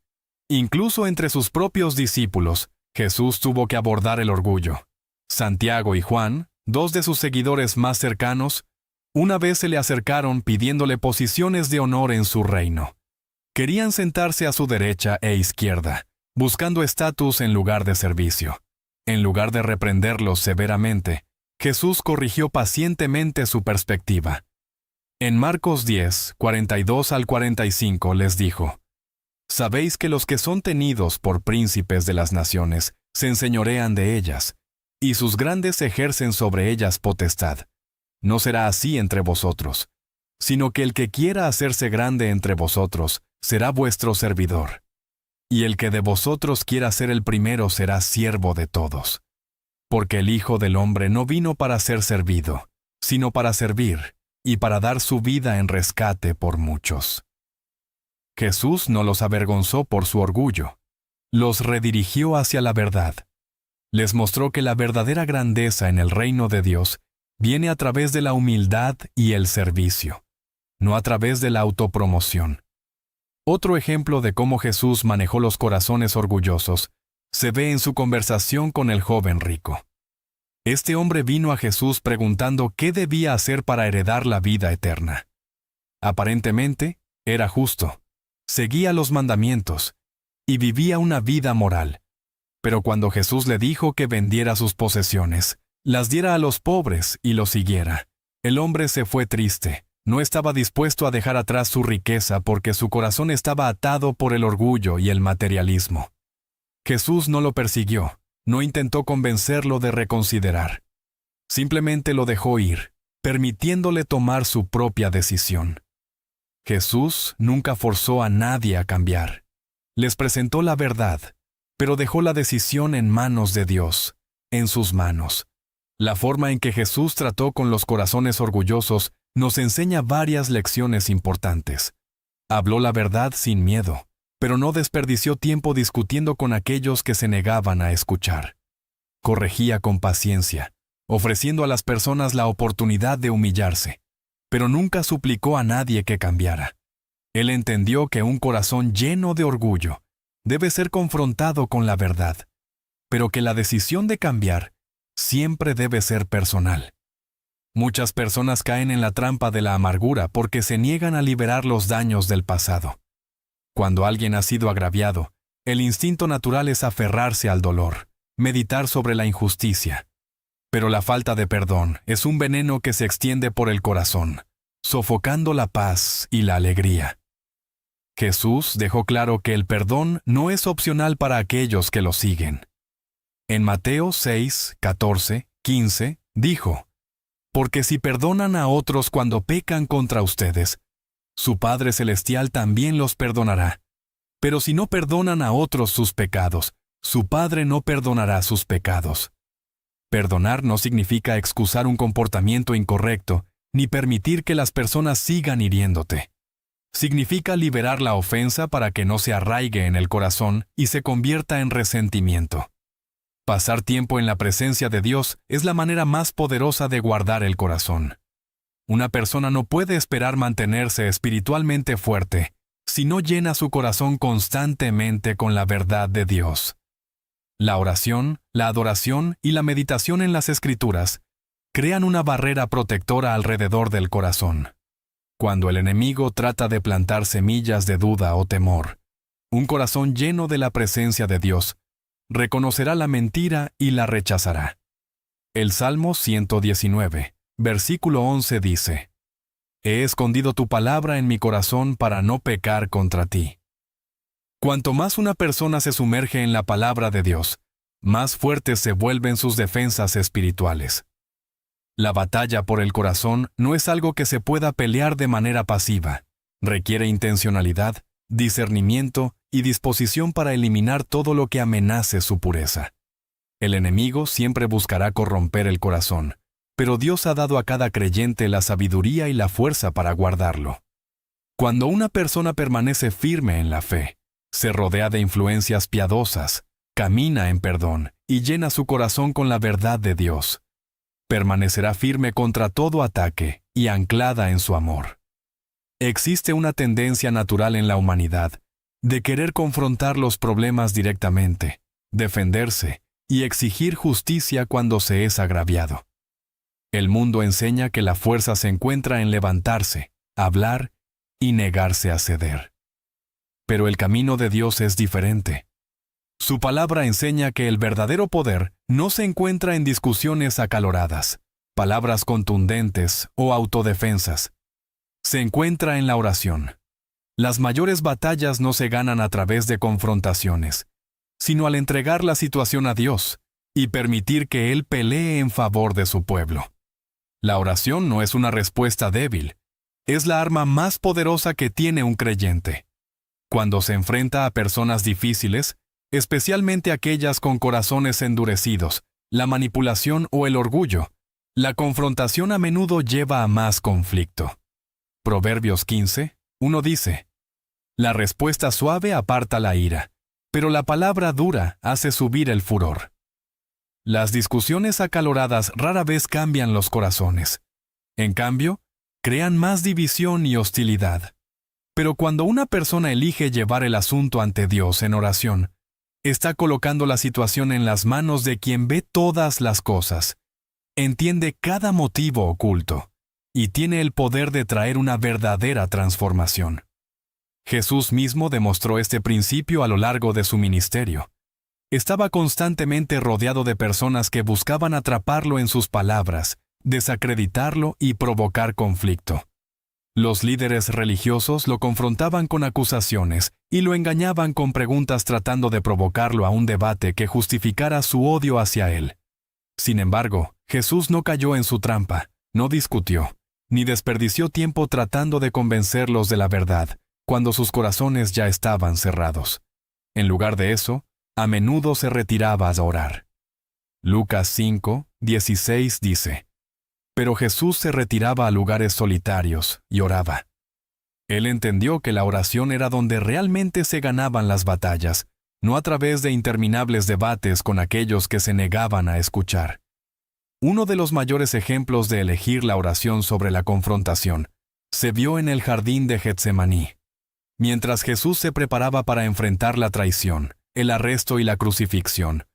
Speaker 1: Incluso entre sus propios discípulos, Jesús tuvo que abordar el orgullo. Santiago y Juan, dos de sus seguidores más cercanos, una vez se le acercaron pidiéndole posiciones de honor en su reino. Querían sentarse a su derecha e izquierda, buscando estatus en lugar de servicio. En lugar de reprenderlos severamente, Jesús corrigió pacientemente su perspectiva. En Marcos 10, 42 al 45 les dijo: «Sabéis que los que son tenidos por príncipes de las naciones se enseñorean de ellas, y sus grandes ejercen sobre ellas potestad. No será así entre vosotros, sino que el que quiera hacerse grande entre vosotros será vuestro servidor. Y el que de vosotros quiera ser el primero será siervo de todos. Porque el Hijo del Hombre no vino para ser servido, sino para servir, y para dar su vida en rescate por muchos». Jesús no los avergonzó por su orgullo. Los redirigió hacia la verdad. Les mostró que la verdadera grandeza en el reino de Dios viene a través de la humildad y el servicio, no a través de la autopromoción, Otro ejemplo de cómo Jesús manejó los corazones orgullosos se ve en su conversación con el joven rico. Este hombre vino a Jesús preguntando qué debía hacer para heredar la vida eterna. Aparentemente, era justo, seguía los mandamientos y vivía una vida moral. Pero cuando Jesús le dijo que vendiera sus posesiones, las diera a los pobres y lo siguiera, el hombre se fue triste. No estaba dispuesto a dejar atrás su riqueza porque su corazón estaba atado por el orgullo y el materialismo. Jesús no lo persiguió, no intentó convencerlo de reconsiderar. Simplemente lo dejó ir, permitiéndole tomar su propia decisión. Jesús nunca forzó a nadie a cambiar. Les presentó la verdad, pero dejó la decisión en manos de Dios, en sus manos. La forma en que Jesús trató con los corazones orgullosos nos enseña varias lecciones importantes. Habló la verdad sin miedo, pero no desperdició tiempo discutiendo con aquellos que se negaban a escuchar. Corregía con paciencia, ofreciendo a las personas la oportunidad de humillarse, pero nunca suplicó a nadie que cambiara. Él entendió que un corazón lleno de orgullo debe ser confrontado con la verdad, pero que la decisión de cambiar siempre debe ser personal. Muchas personas caen en la trampa de la amargura porque se niegan a liberar los daños del pasado. Cuando alguien ha sido agraviado, el instinto natural es aferrarse al dolor, meditar sobre la injusticia. Pero la falta de perdón es un veneno que se extiende por el corazón, sofocando la paz y la alegría. Jesús dejó claro que el perdón no es opcional para aquellos que lo siguen. En Mateo 6, 14, 15, dijo: «Porque si perdonan a otros cuando pecan contra ustedes, su Padre Celestial también los perdonará. Pero si no perdonan a otros sus pecados, su Padre no perdonará sus pecados». Perdonar no significa excusar un comportamiento incorrecto, ni permitir que las personas sigan hiriéndote. Significa liberar la ofensa para que no se arraigue en el corazón y se convierta en resentimiento. Pasar tiempo en la presencia de Dios es la manera más poderosa de guardar el corazón. Una persona no puede esperar mantenerse espiritualmente fuerte si no llena su corazón constantemente con la verdad de Dios. La oración, la adoración y la meditación en las Escrituras crean una barrera protectora alrededor del corazón. Cuando el enemigo trata de plantar semillas de duda o temor, un corazón lleno de la presencia de Dios reconocerá la mentira y la rechazará. El Salmo 119, versículo 11 dice: «He escondido tu palabra en mi corazón para no pecar contra ti». Cuanto más una persona se sumerge en la palabra de Dios, más fuertes se vuelven sus defensas espirituales. La batalla por el corazón no es algo que se pueda pelear de manera pasiva. Requiere intencionalidad, discernimiento y disposición para eliminar todo lo que amenace su pureza. El enemigo siempre buscará corromper el corazón, pero Dios ha dado a cada creyente la sabiduría y la fuerza para guardarlo. Cuando una persona permanece firme en la fe, se rodea de influencias piadosas, camina en perdón y llena su corazón con la verdad de Dios, permanecerá firme contra todo ataque y anclada en su amor. Existe una tendencia natural en la humanidad de querer confrontar los problemas directamente, defenderse y exigir justicia cuando se es agraviado. El mundo enseña que la fuerza se encuentra en levantarse, hablar y negarse a ceder. Pero el camino de Dios es diferente. Su palabra enseña que el verdadero poder no se encuentra en discusiones acaloradas, palabras contundentes o autodefensas. Se encuentra en la oración. Las mayores batallas no se ganan a través de confrontaciones, sino al entregar la situación a Dios y permitir que Él pelee en favor de su pueblo. La oración no es una respuesta débil, es la arma más poderosa que tiene un creyente. Cuando se enfrenta a personas difíciles, especialmente aquellas con corazones endurecidos, la manipulación o el orgullo, la confrontación a menudo lleva a más conflicto. Proverbios 15, 1 dice: «La respuesta suave aparta la ira, pero la palabra dura hace subir el furor». Las discusiones acaloradas rara vez cambian los corazones. En cambio, crean más división y hostilidad. Pero cuando una persona elige llevar el asunto ante Dios en oración, está colocando la situación en las manos de quien ve todas las cosas, entiende cada motivo oculto y tiene el poder de traer una verdadera transformación. Jesús mismo demostró este principio a lo largo de su ministerio. Estaba constantemente rodeado de personas que buscaban atraparlo en sus palabras, desacreditarlo y provocar conflicto. Los líderes religiosos lo confrontaban con acusaciones y lo engañaban con preguntas tratando de provocarlo a un debate que justificara su odio hacia él. Sin embargo, Jesús no cayó en su trampa, no discutió, ni desperdició tiempo tratando de convencerlos de la verdad, cuando sus corazones ya estaban cerrados. En lugar de eso, a menudo se retiraba a orar. Lucas 5:16 dice: Pero Jesús se retiraba a lugares solitarios y oraba. Él entendió que la oración era donde realmente se ganaban las batallas, no a través de interminables debates con aquellos que se negaban a escuchar. Uno de los mayores ejemplos de elegir la oración sobre la confrontación se vio en el jardín de Getsemaní. Mientras Jesús se preparaba para enfrentar la traición, el arresto y la crucifixión,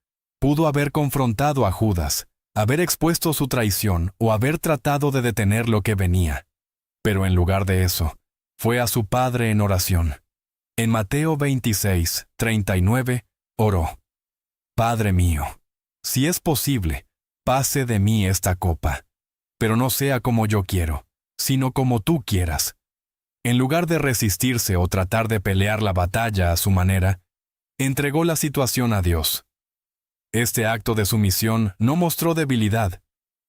Speaker 1: pudo haber confrontado a Judas, haber expuesto su traición o haber tratado de detener lo que venía. Pero en lugar de eso, fue a su Padre en oración. En Mateo 26:39, oró: Padre mío, si es posible, pase de mí esta copa, pero no sea como yo quiero, sino como tú quieras. En lugar de resistirse o tratar de pelear la batalla a su manera, entregó la situación a Dios. Este acto de sumisión no mostró debilidad,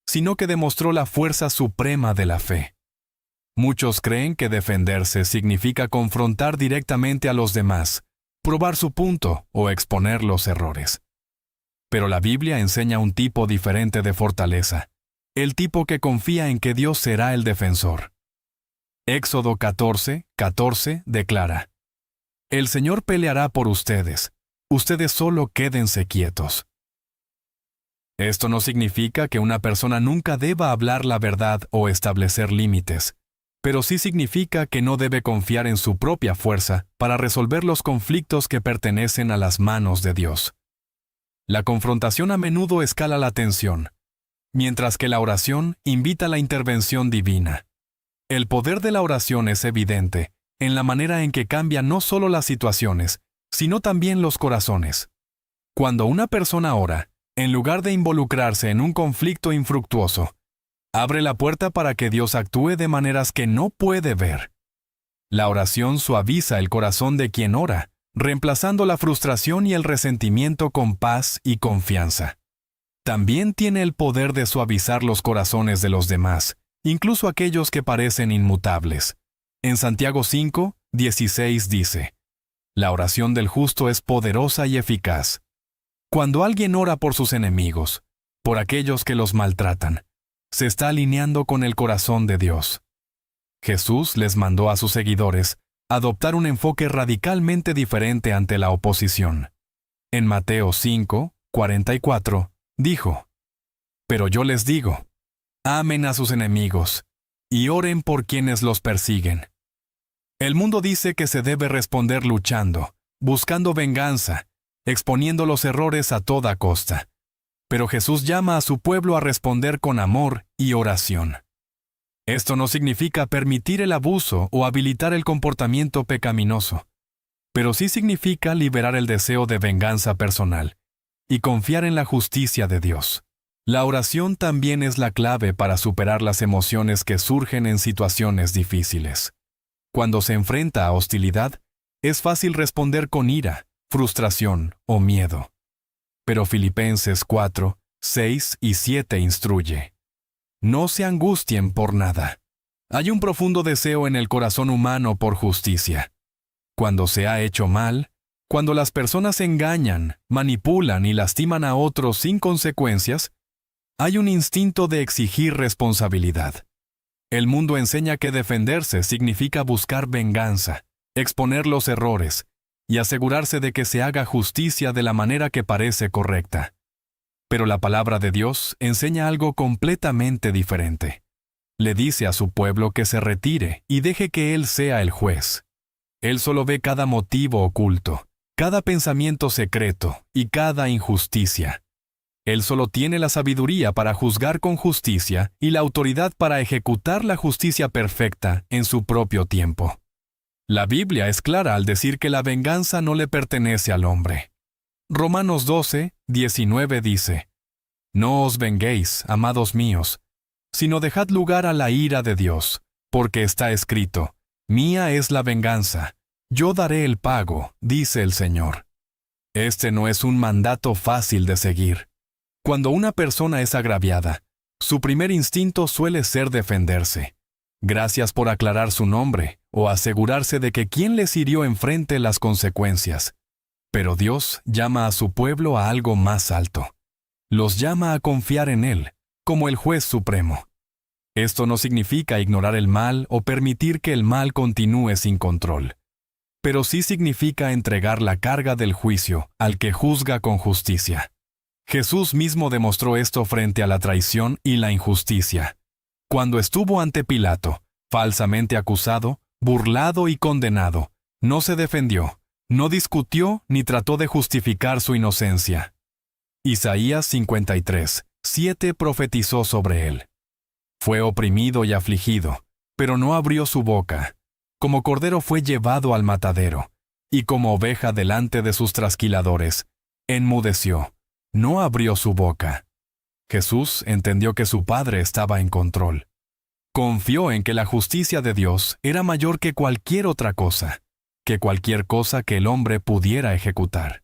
Speaker 1: sino que demostró la fuerza suprema de la fe. Muchos creen que defenderse significa confrontar directamente a los demás, probar su punto o exponer los errores. Pero la Biblia enseña un tipo diferente de fortaleza, el tipo que confía en que Dios será el defensor. Éxodo 14:14 declara: El Señor peleará por ustedes solo quédense quietos. Esto no significa que una persona nunca deba hablar la verdad o establecer límites, pero sí significa que no debe confiar en su propia fuerza para resolver los conflictos que pertenecen a las manos de Dios. La confrontación a menudo escala la tensión, mientras que la oración invita a la intervención divina. El poder de la oración es evidente en la manera en que cambia no solo las situaciones, sino también los corazones. Cuando una persona ora, en lugar de involucrarse en un conflicto infructuoso, abre la puerta para que Dios actúe de maneras que no puede ver. La oración suaviza el corazón de quien ora, reemplazando la frustración y el resentimiento con paz y confianza. También tiene el poder de suavizar los corazones de los demás, incluso aquellos que parecen inmutables. En Santiago 5:16 dice: La oración del justo es poderosa y eficaz. Cuando alguien ora por sus enemigos, por aquellos que los maltratan, se está alineando con el corazón de Dios. Jesús les mandó a sus seguidores adoptar un enfoque radicalmente diferente ante la oposición. En Mateo 5:44, dijo: Pero yo les digo, amen a sus enemigos y oren por quienes los persiguen. El mundo dice que se debe responder luchando, buscando venganza, exponiendo los errores a toda costa. Pero Jesús llama a su pueblo a responder con amor y oración. Esto no significa permitir el abuso o habilitar el comportamiento pecaminoso, pero sí significa liberar el deseo de venganza personal y confiar en la justicia de Dios. La oración también es la clave para superar las emociones que surgen en situaciones difíciles. Cuando se enfrenta a hostilidad, es fácil responder con ira, frustración o miedo. Pero Filipenses 4:6 y 7 instruye: No se angustien por nada. Hay un profundo deseo en el corazón humano por justicia. Cuando se ha hecho mal, cuando las personas engañan, manipulan y lastiman a otros sin consecuencias, hay un instinto de exigir responsabilidad. El mundo enseña que defenderse significa buscar venganza, exponer los errores y asegurarse de que se haga justicia de la manera que parece correcta. Pero la palabra de Dios enseña algo completamente diferente. Le dice a su pueblo que se retire y deje que Él sea el juez. Él solo ve cada motivo oculto, cada pensamiento secreto y cada injusticia. Él solo tiene la sabiduría para juzgar con justicia y la autoridad para ejecutar la justicia perfecta en su propio tiempo. La Biblia es clara al decir que la venganza no le pertenece al hombre. Romanos 12, 19 dice: No os venguéis, amados míos, sino dejad lugar a la ira de Dios, porque está escrito: Mía es la venganza, yo daré el pago, dice el Señor. Este no es un mandato fácil de seguir. Cuando una persona es agraviada, su primer instinto suele ser defenderse. Gracias por aclarar su nombre o asegurarse de que quien les hirió enfrente las consecuencias. Pero Dios llama a su pueblo a algo más alto. Los llama a confiar en Él, como el juez supremo. Esto no significa ignorar el mal o permitir que el mal continúe sin control. Pero sí significa entregar la carga del juicio al que juzga con justicia. Jesús mismo demostró esto frente a la traición y la injusticia. Cuando estuvo ante Pilato, falsamente acusado, burlado y condenado, no se defendió, no discutió ni trató de justificar su inocencia. Isaías 53, 7 profetizó sobre él. Fue oprimido y afligido, pero no abrió su boca. Como cordero fue llevado al matadero, y como oveja delante de sus trasquiladores, enmudeció, no abrió su boca. Jesús entendió que su Padre estaba en control. Confió en que la justicia de Dios era mayor que cualquier otra cosa, que cualquier cosa que el hombre pudiera ejecutar.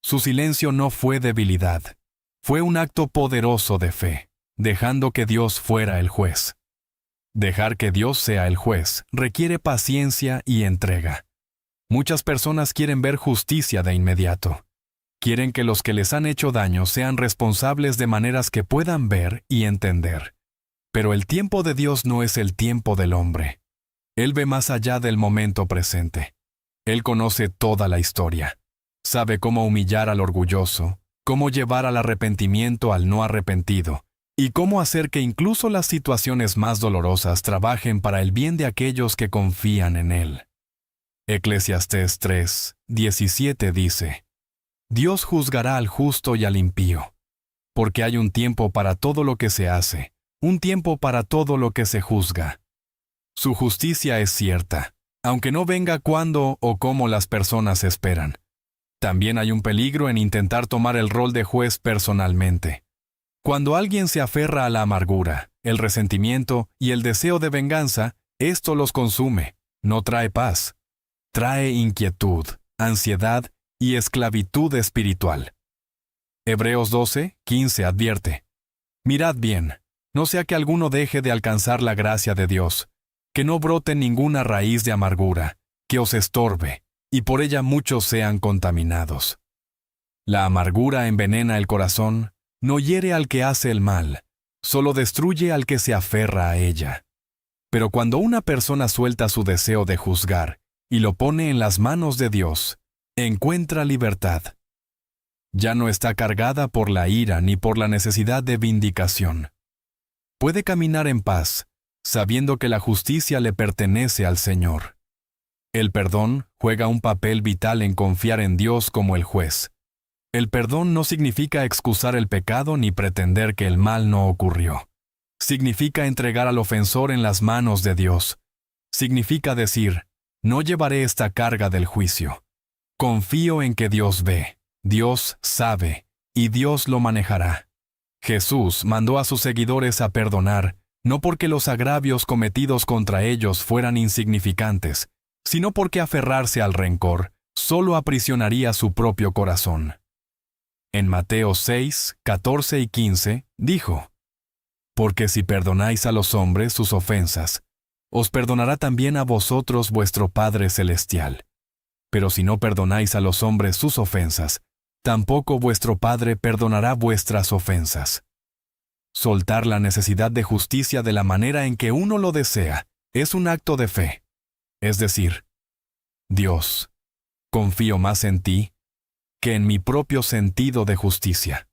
Speaker 1: Su silencio no fue debilidad, fue un acto poderoso de fe, dejando que Dios fuera el juez. Dejar que Dios sea el juez requiere paciencia y entrega. Muchas personas quieren ver justicia de inmediato. Quieren que los que les han hecho daño sean responsables de maneras que puedan ver y entender. Pero el tiempo de Dios no es el tiempo del hombre. Él ve más allá del momento presente. Él conoce toda la historia. Sabe cómo humillar al orgulloso, cómo llevar al arrepentimiento al no arrepentido, y cómo hacer que incluso las situaciones más dolorosas trabajen para el bien de aquellos que confían en Él. Eclesiastés 3, 17 dice: Dios juzgará al justo y al impío, porque hay un tiempo para todo lo que se hace, un tiempo para todo lo que se juzga. Su justicia es cierta, aunque no venga cuando o como las personas esperan. También hay un peligro en intentar tomar el rol de juez personalmente. Cuando alguien se aferra a la amargura, el resentimiento y el deseo de venganza, esto los consume, no trae paz. Trae inquietud, ansiedad y esclavitud espiritual. Hebreos 12, 15 advierte: Mirad bien, no sea que alguno deje de alcanzar la gracia de Dios, que no brote ninguna raíz de amargura, que os estorbe, y por ella muchos sean contaminados. La amargura envenena el corazón, no hiere al que hace el mal, solo destruye al que se aferra a ella. Pero cuando una persona suelta su deseo de juzgar y lo pone en las manos de Dios, encuentra libertad. Ya no está cargada por la ira ni por la necesidad de vindicación. Puede caminar en paz, sabiendo que la justicia le pertenece al Señor. El perdón juega un papel vital en confiar en Dios como el juez. El perdón no significa excusar el pecado ni pretender que el mal no ocurrió. Significa entregar al ofensor en las manos de Dios. Significa decir: no llevaré esta carga del juicio. Confío en que Dios ve, Dios sabe, y Dios lo manejará. Jesús mandó a sus seguidores a perdonar, no porque los agravios cometidos contra ellos fueran insignificantes, sino porque aferrarse al rencor solo aprisionaría su propio corazón. En Mateo 6, 14 y 15, dijo: Porque si perdonáis a los hombres sus ofensas, os perdonará también a vosotros vuestro Padre Celestial. Pero si no perdonáis a los hombres sus ofensas, tampoco vuestro Padre perdonará vuestras ofensas. Soltar la necesidad de justicia de la manera en que uno lo desea es un acto de fe. Es decir: Dios, confío más en ti que en mi propio sentido de justicia.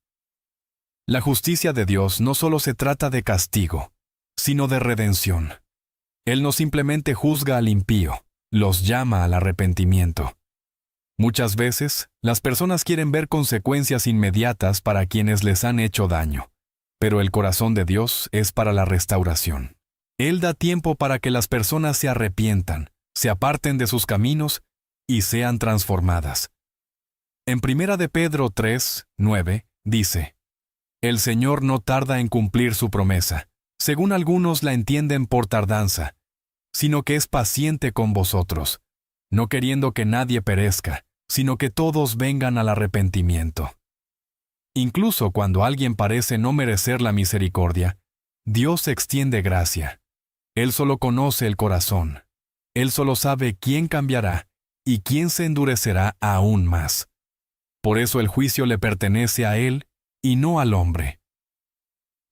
Speaker 1: La justicia de Dios no solo se trata de castigo, sino de redención. Él no simplemente juzga al impío, los llama al arrepentimiento. Muchas veces, las personas quieren ver consecuencias inmediatas para quienes les han hecho daño, pero el corazón de Dios es para la restauración. Él da tiempo para que las personas se arrepientan, se aparten de sus caminos y sean transformadas. En 1 de Pedro 3, 9, dice: El Señor no tarda en cumplir su promesa, según algunos la entienden por tardanza, sino que es paciente con vosotros, no queriendo que nadie perezca, sino que todos vengan al arrepentimiento. Incluso cuando alguien parece no merecer la misericordia, Dios extiende gracia. Él solo conoce el corazón. Él solo sabe quién cambiará y quién se endurecerá aún más. Por eso el juicio le pertenece a Él y no al hombre.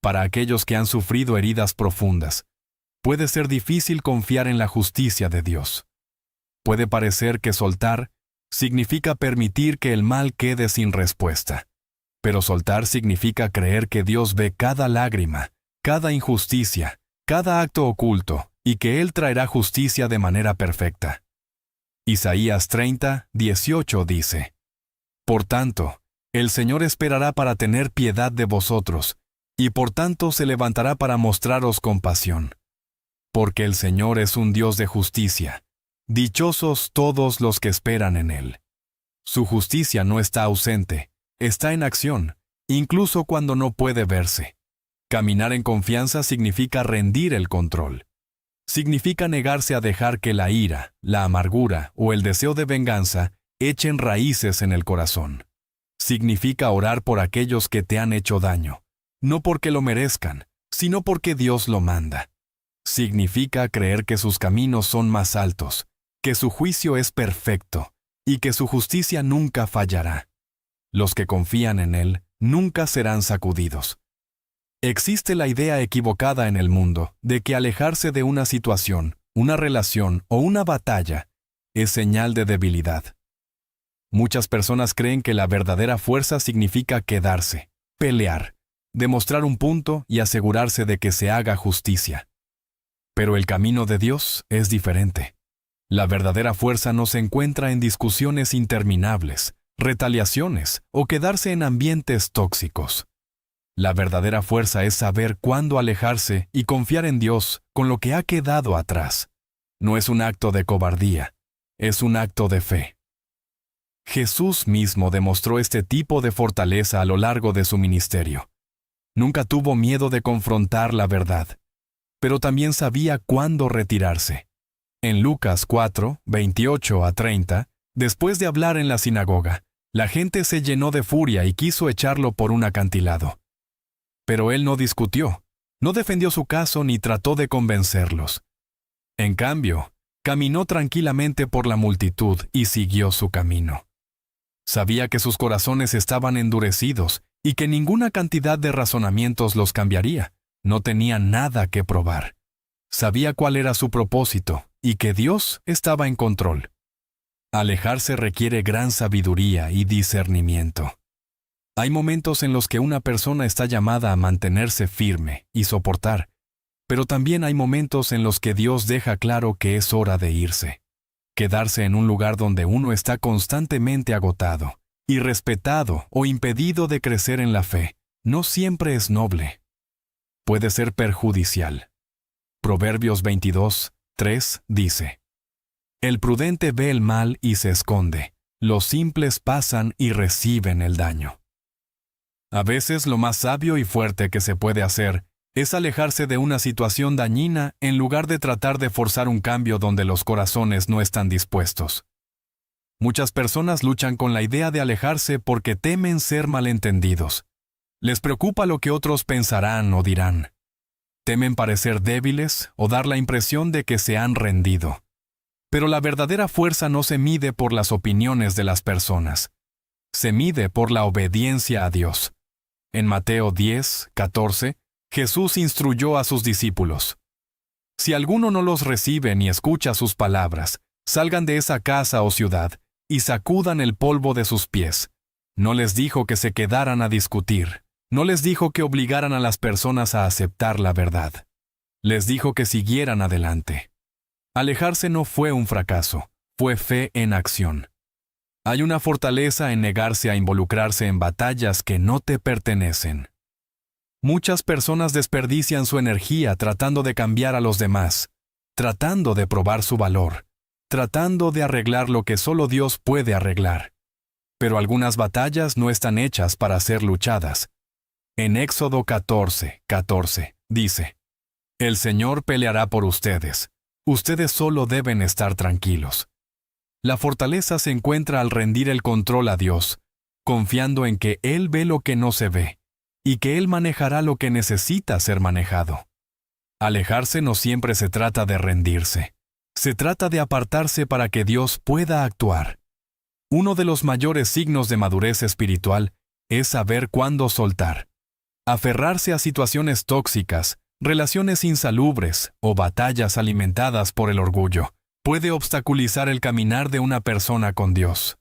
Speaker 1: Para aquellos que han sufrido heridas profundas, puede ser difícil confiar en la justicia de Dios. Puede parecer que soltar significa permitir que el mal quede sin respuesta. Pero soltar significa creer que Dios ve cada lágrima, cada injusticia, cada acto oculto, y que Él traerá justicia de manera perfecta. Isaías 30, 18 dice: Por tanto, el Señor esperará para tener piedad de vosotros, y por tanto se levantará para mostraros compasión. Porque el Señor es un Dios de justicia. Dichosos todos los que esperan en Él. Su justicia no está ausente, está en acción, incluso cuando no puede verse. Caminar en confianza significa rendir el control. Significa negarse a dejar que la ira, la amargura o el deseo de venganza echen raíces en el corazón. Significa orar por aquellos que te han hecho daño, no porque lo merezcan, sino porque Dios lo manda. Significa creer que sus caminos son más altos, que su juicio es perfecto y que su justicia nunca fallará. Los que confían en Él nunca serán sacudidos. Existe la idea equivocada en el mundo de que alejarse de una situación, una relación o una batalla es señal de debilidad. Muchas personas creen que la verdadera fuerza significa quedarse, pelear, demostrar un punto y asegurarse de que se haga justicia. Pero el camino de Dios es diferente. La verdadera fuerza no se encuentra en discusiones interminables, retaliaciones o quedarse en ambientes tóxicos. La verdadera fuerza es saber cuándo alejarse y confiar en Dios con lo que ha quedado atrás. No es un acto de cobardía, es un acto de fe. Jesús mismo demostró este tipo de fortaleza a lo largo de su ministerio. Nunca tuvo miedo de confrontar la verdad, pero también sabía cuándo retirarse. En Lucas 4, 28 a 30, después de hablar en la sinagoga, la gente se llenó de furia y quiso echarlo por un acantilado. Pero él no discutió, no defendió su caso ni trató de convencerlos. En cambio, caminó tranquilamente por la multitud y siguió su camino. Sabía que sus corazones estaban endurecidos y que ninguna cantidad de razonamientos los cambiaría. No tenía nada que probar. Sabía cuál era su propósito y que Dios estaba en control. Alejarse requiere gran sabiduría y discernimiento. Hay momentos en los que una persona está llamada a mantenerse firme y soportar, pero también hay momentos en los que Dios deja claro que es hora de irse. Quedarse en un lugar donde uno está constantemente agotado, irrespetado o impedido de crecer en la fe, no siempre es noble. Puede ser perjudicial. Proverbios 22, 3 dice: El prudente ve el mal y se esconde. Los simples pasan y reciben el daño. A veces lo más sabio y fuerte que se puede hacer es alejarse de una situación dañina en lugar de tratar de forzar un cambio donde los corazones no están dispuestos. Muchas personas luchan con la idea de alejarse porque temen ser malentendidos. Les preocupa lo que otros pensarán o dirán. Temen parecer débiles o dar la impresión de que se han rendido. Pero la verdadera fuerza no se mide por las opiniones de las personas. Se mide por la obediencia a Dios. En Mateo 10, 14, Jesús instruyó a sus discípulos: Si alguno no los recibe ni escucha sus palabras, salgan de esa casa o ciudad y sacudan el polvo de sus pies. No les dijo que se quedaran a discutir. No les dijo que obligaran a las personas a aceptar la verdad. Les dijo que siguieran adelante. Alejarse no fue un fracaso, fue fe en acción. Hay una fortaleza en negarse a involucrarse en batallas que no te pertenecen. Muchas personas desperdician su energía tratando de cambiar a los demás, tratando de probar su valor, tratando de arreglar lo que solo Dios puede arreglar. Pero algunas batallas no están hechas para ser luchadas. En Éxodo 14:14 dice: El Señor peleará por ustedes. Ustedes solo deben estar tranquilos. La fortaleza se encuentra al rendir el control a Dios, confiando en que Él ve lo que no se ve, y que Él manejará lo que necesita ser manejado. Alejarse no siempre se trata de rendirse. Se trata de apartarse para que Dios pueda actuar. Uno de los mayores signos de madurez espiritual es saber cuándo soltar. Aferrarse a situaciones tóxicas, relaciones insalubres o batallas alimentadas por el orgullo puede obstaculizar el caminar de una persona con Dios.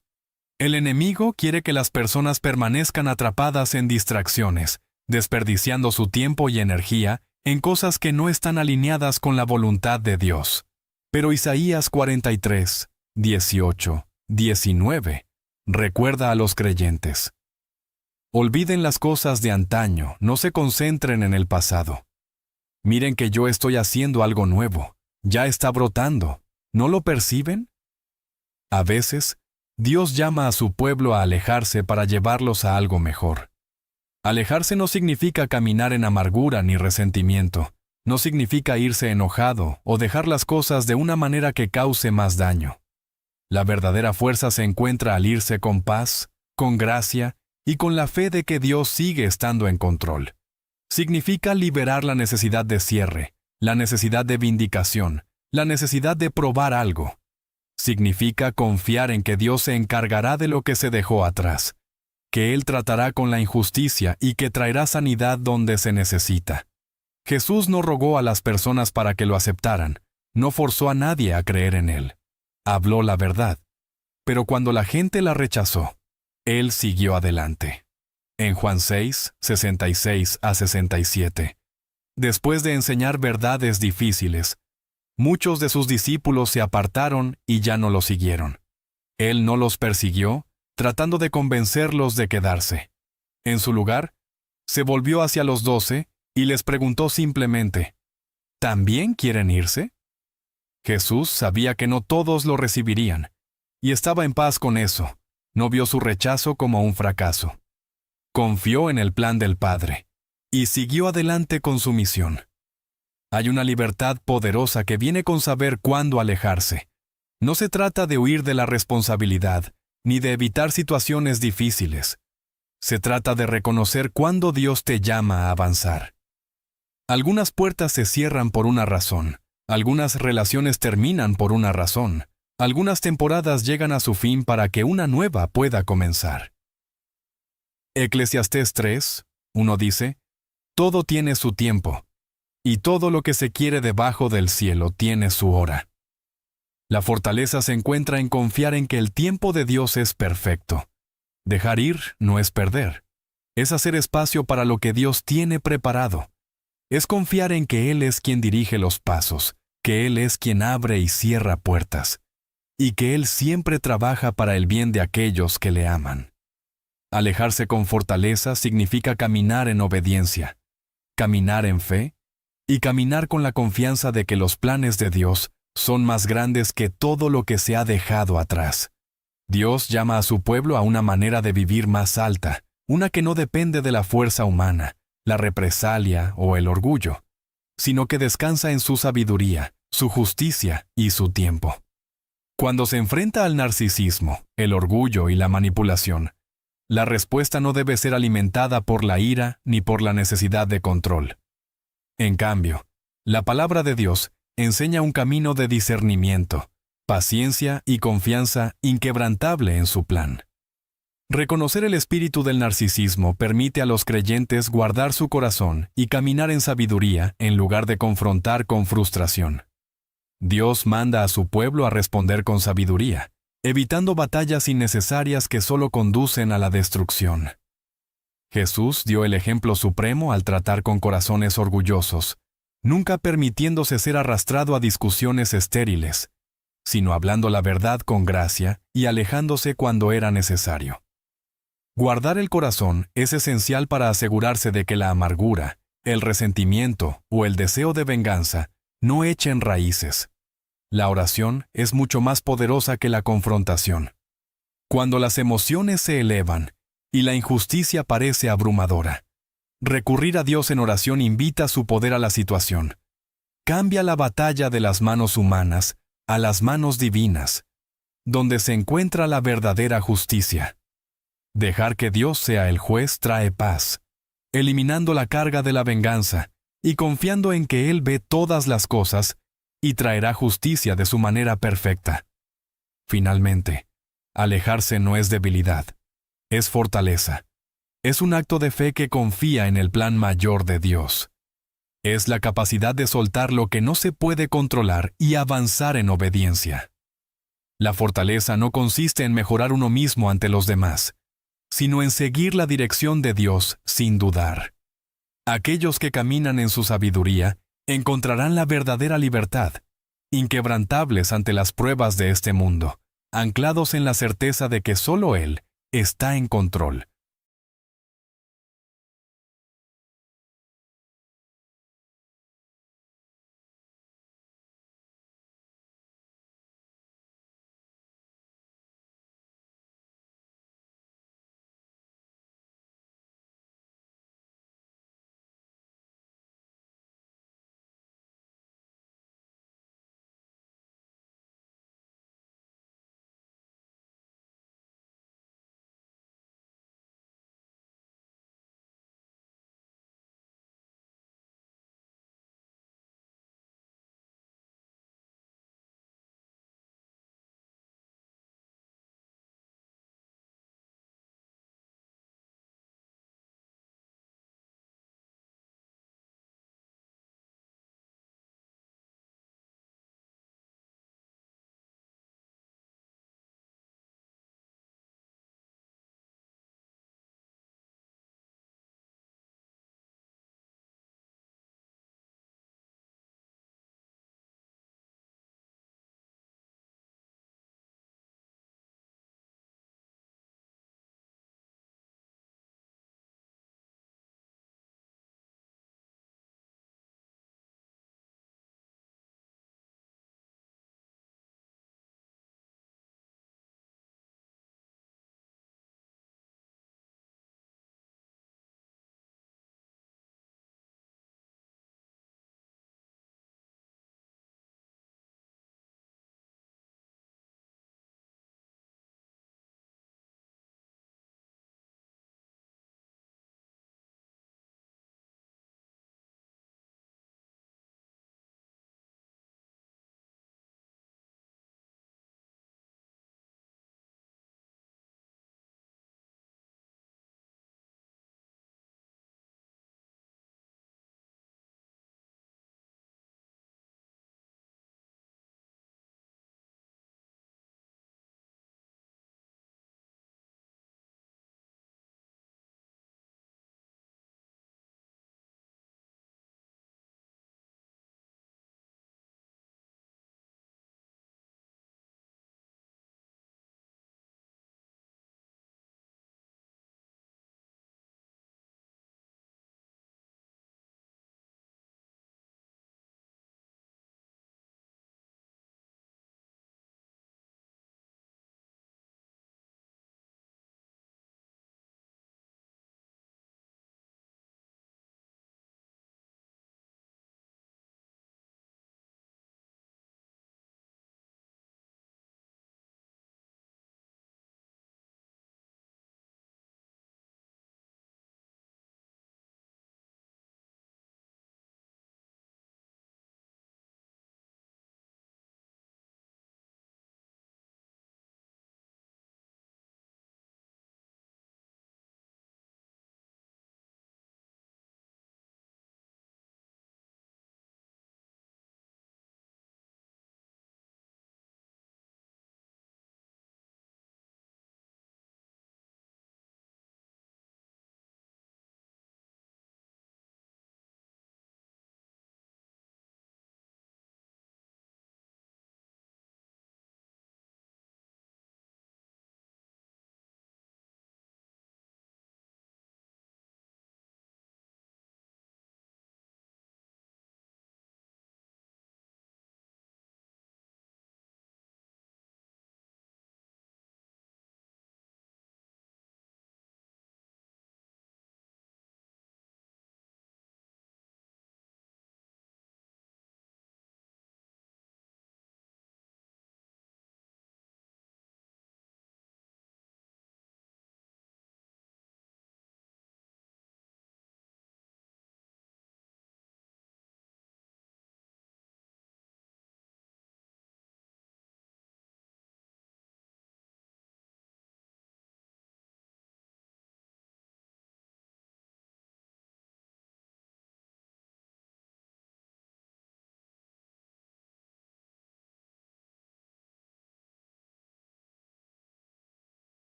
Speaker 1: El enemigo quiere que las personas permanezcan atrapadas en distracciones, desperdiciando su tiempo y energía en cosas que no están alineadas con la voluntad de Dios. Pero Isaías 43, 18, 19 recuerda a los creyentes: olviden las cosas de antaño, no se concentren en el pasado. Miren que yo estoy haciendo algo nuevo, ya está brotando, ¿no lo perciben? A veces, Dios llama a su pueblo a alejarse para llevarlos a algo mejor. Alejarse no significa caminar en amargura ni resentimiento, no significa irse enojado o dejar las cosas de una manera que cause más daño. La verdadera fuerza se encuentra al irse con paz, con gracia y con la fe de que Dios sigue estando en control. Significa liberar la necesidad de cierre, la necesidad de vindicación, la necesidad de probar algo. Significa confiar en que Dios se encargará de lo que se dejó atrás, que Él tratará con la injusticia y que traerá sanidad donde se necesita. Jesús no rogó a las personas para que lo aceptaran, no forzó a nadie a creer en Él. Habló la verdad. Pero cuando la gente la rechazó, Él siguió adelante. En Juan 6, 66 a 67. Después de enseñar verdades difíciles, muchos de sus discípulos se apartaron y ya no lo siguieron. Él no los persiguió, tratando de convencerlos de quedarse. En su lugar, se volvió hacia los 12 y les preguntó simplemente: ¿también quieren irse? Jesús sabía que no todos lo recibirían, y estaba en paz con eso. No vio su rechazo como un fracaso. Confió en el plan del Padre, y siguió adelante con su misión. Hay una libertad poderosa que viene con saber cuándo alejarse. No se trata de huir de la responsabilidad, ni de evitar situaciones difíciles. Se trata de reconocer cuándo Dios te llama a avanzar. Algunas puertas se cierran por una razón, algunas relaciones terminan por una razón, algunas temporadas llegan a su fin para que una nueva pueda comenzar. Eclesiastés 3, 1 dice: todo tiene su tiempo, y todo lo que se quiere debajo del cielo tiene su hora. La fortaleza se encuentra en confiar en que el tiempo de Dios es perfecto. Dejar ir no es perder, es hacer espacio para lo que Dios tiene preparado. Es confiar en que Él es quien dirige los pasos, que Él es quien abre y cierra puertas, y que Él siempre trabaja para el bien de aquellos que le aman. Alejarse con fortaleza significa caminar en obediencia, caminar en fe, y caminar con la confianza de que los planes de Dios son más grandes que todo lo que se ha dejado atrás. Dios llama a su pueblo a una manera de vivir más alta, una que no depende de la fuerza humana, la represalia o el orgullo, sino que descansa en su sabiduría, su justicia y su tiempo. Cuando se enfrenta al narcisismo, el orgullo y la manipulación, la respuesta no debe ser alimentada por la ira ni por la necesidad de control. En cambio, la palabra de Dios enseña un camino de discernimiento, paciencia y confianza inquebrantable en su plan. Reconocer el espíritu del narcisismo permite a los creyentes guardar su corazón y caminar en sabiduría en lugar de confrontar con frustración. Dios manda a su pueblo a responder con sabiduría, evitando batallas innecesarias que solo conducen a la destrucción. Jesús dio el ejemplo supremo al tratar con corazones orgullosos, nunca permitiéndose ser arrastrado a discusiones estériles, sino hablando la verdad con gracia y alejándose cuando era necesario. Guardar el corazón es esencial para asegurarse de que la amargura, el resentimiento o el deseo de venganza no echen raíces. La oración es mucho más poderosa que la confrontación. Cuando las emociones se elevan y la injusticia parece abrumadora, recurrir a Dios en oración invita su poder a la situación. Cambia la batalla de las manos humanas a las manos divinas, donde se encuentra la verdadera justicia. Dejar que Dios sea el juez trae paz, eliminando la carga de la venganza y confiando en que Él ve todas las cosas y traerá justicia de su manera perfecta. Finalmente, alejarse no es debilidad, es fortaleza. Es un acto de fe que confía en el plan mayor de Dios. Es la capacidad de soltar lo que no se puede controlar y avanzar en obediencia. La fortaleza no consiste en mejorar uno mismo ante los demás, sino en seguir la dirección de Dios sin dudar. Aquellos que caminan en su sabiduría encontrarán la verdadera libertad, inquebrantables ante las pruebas de este mundo, anclados en la certeza de que solo Él está en control.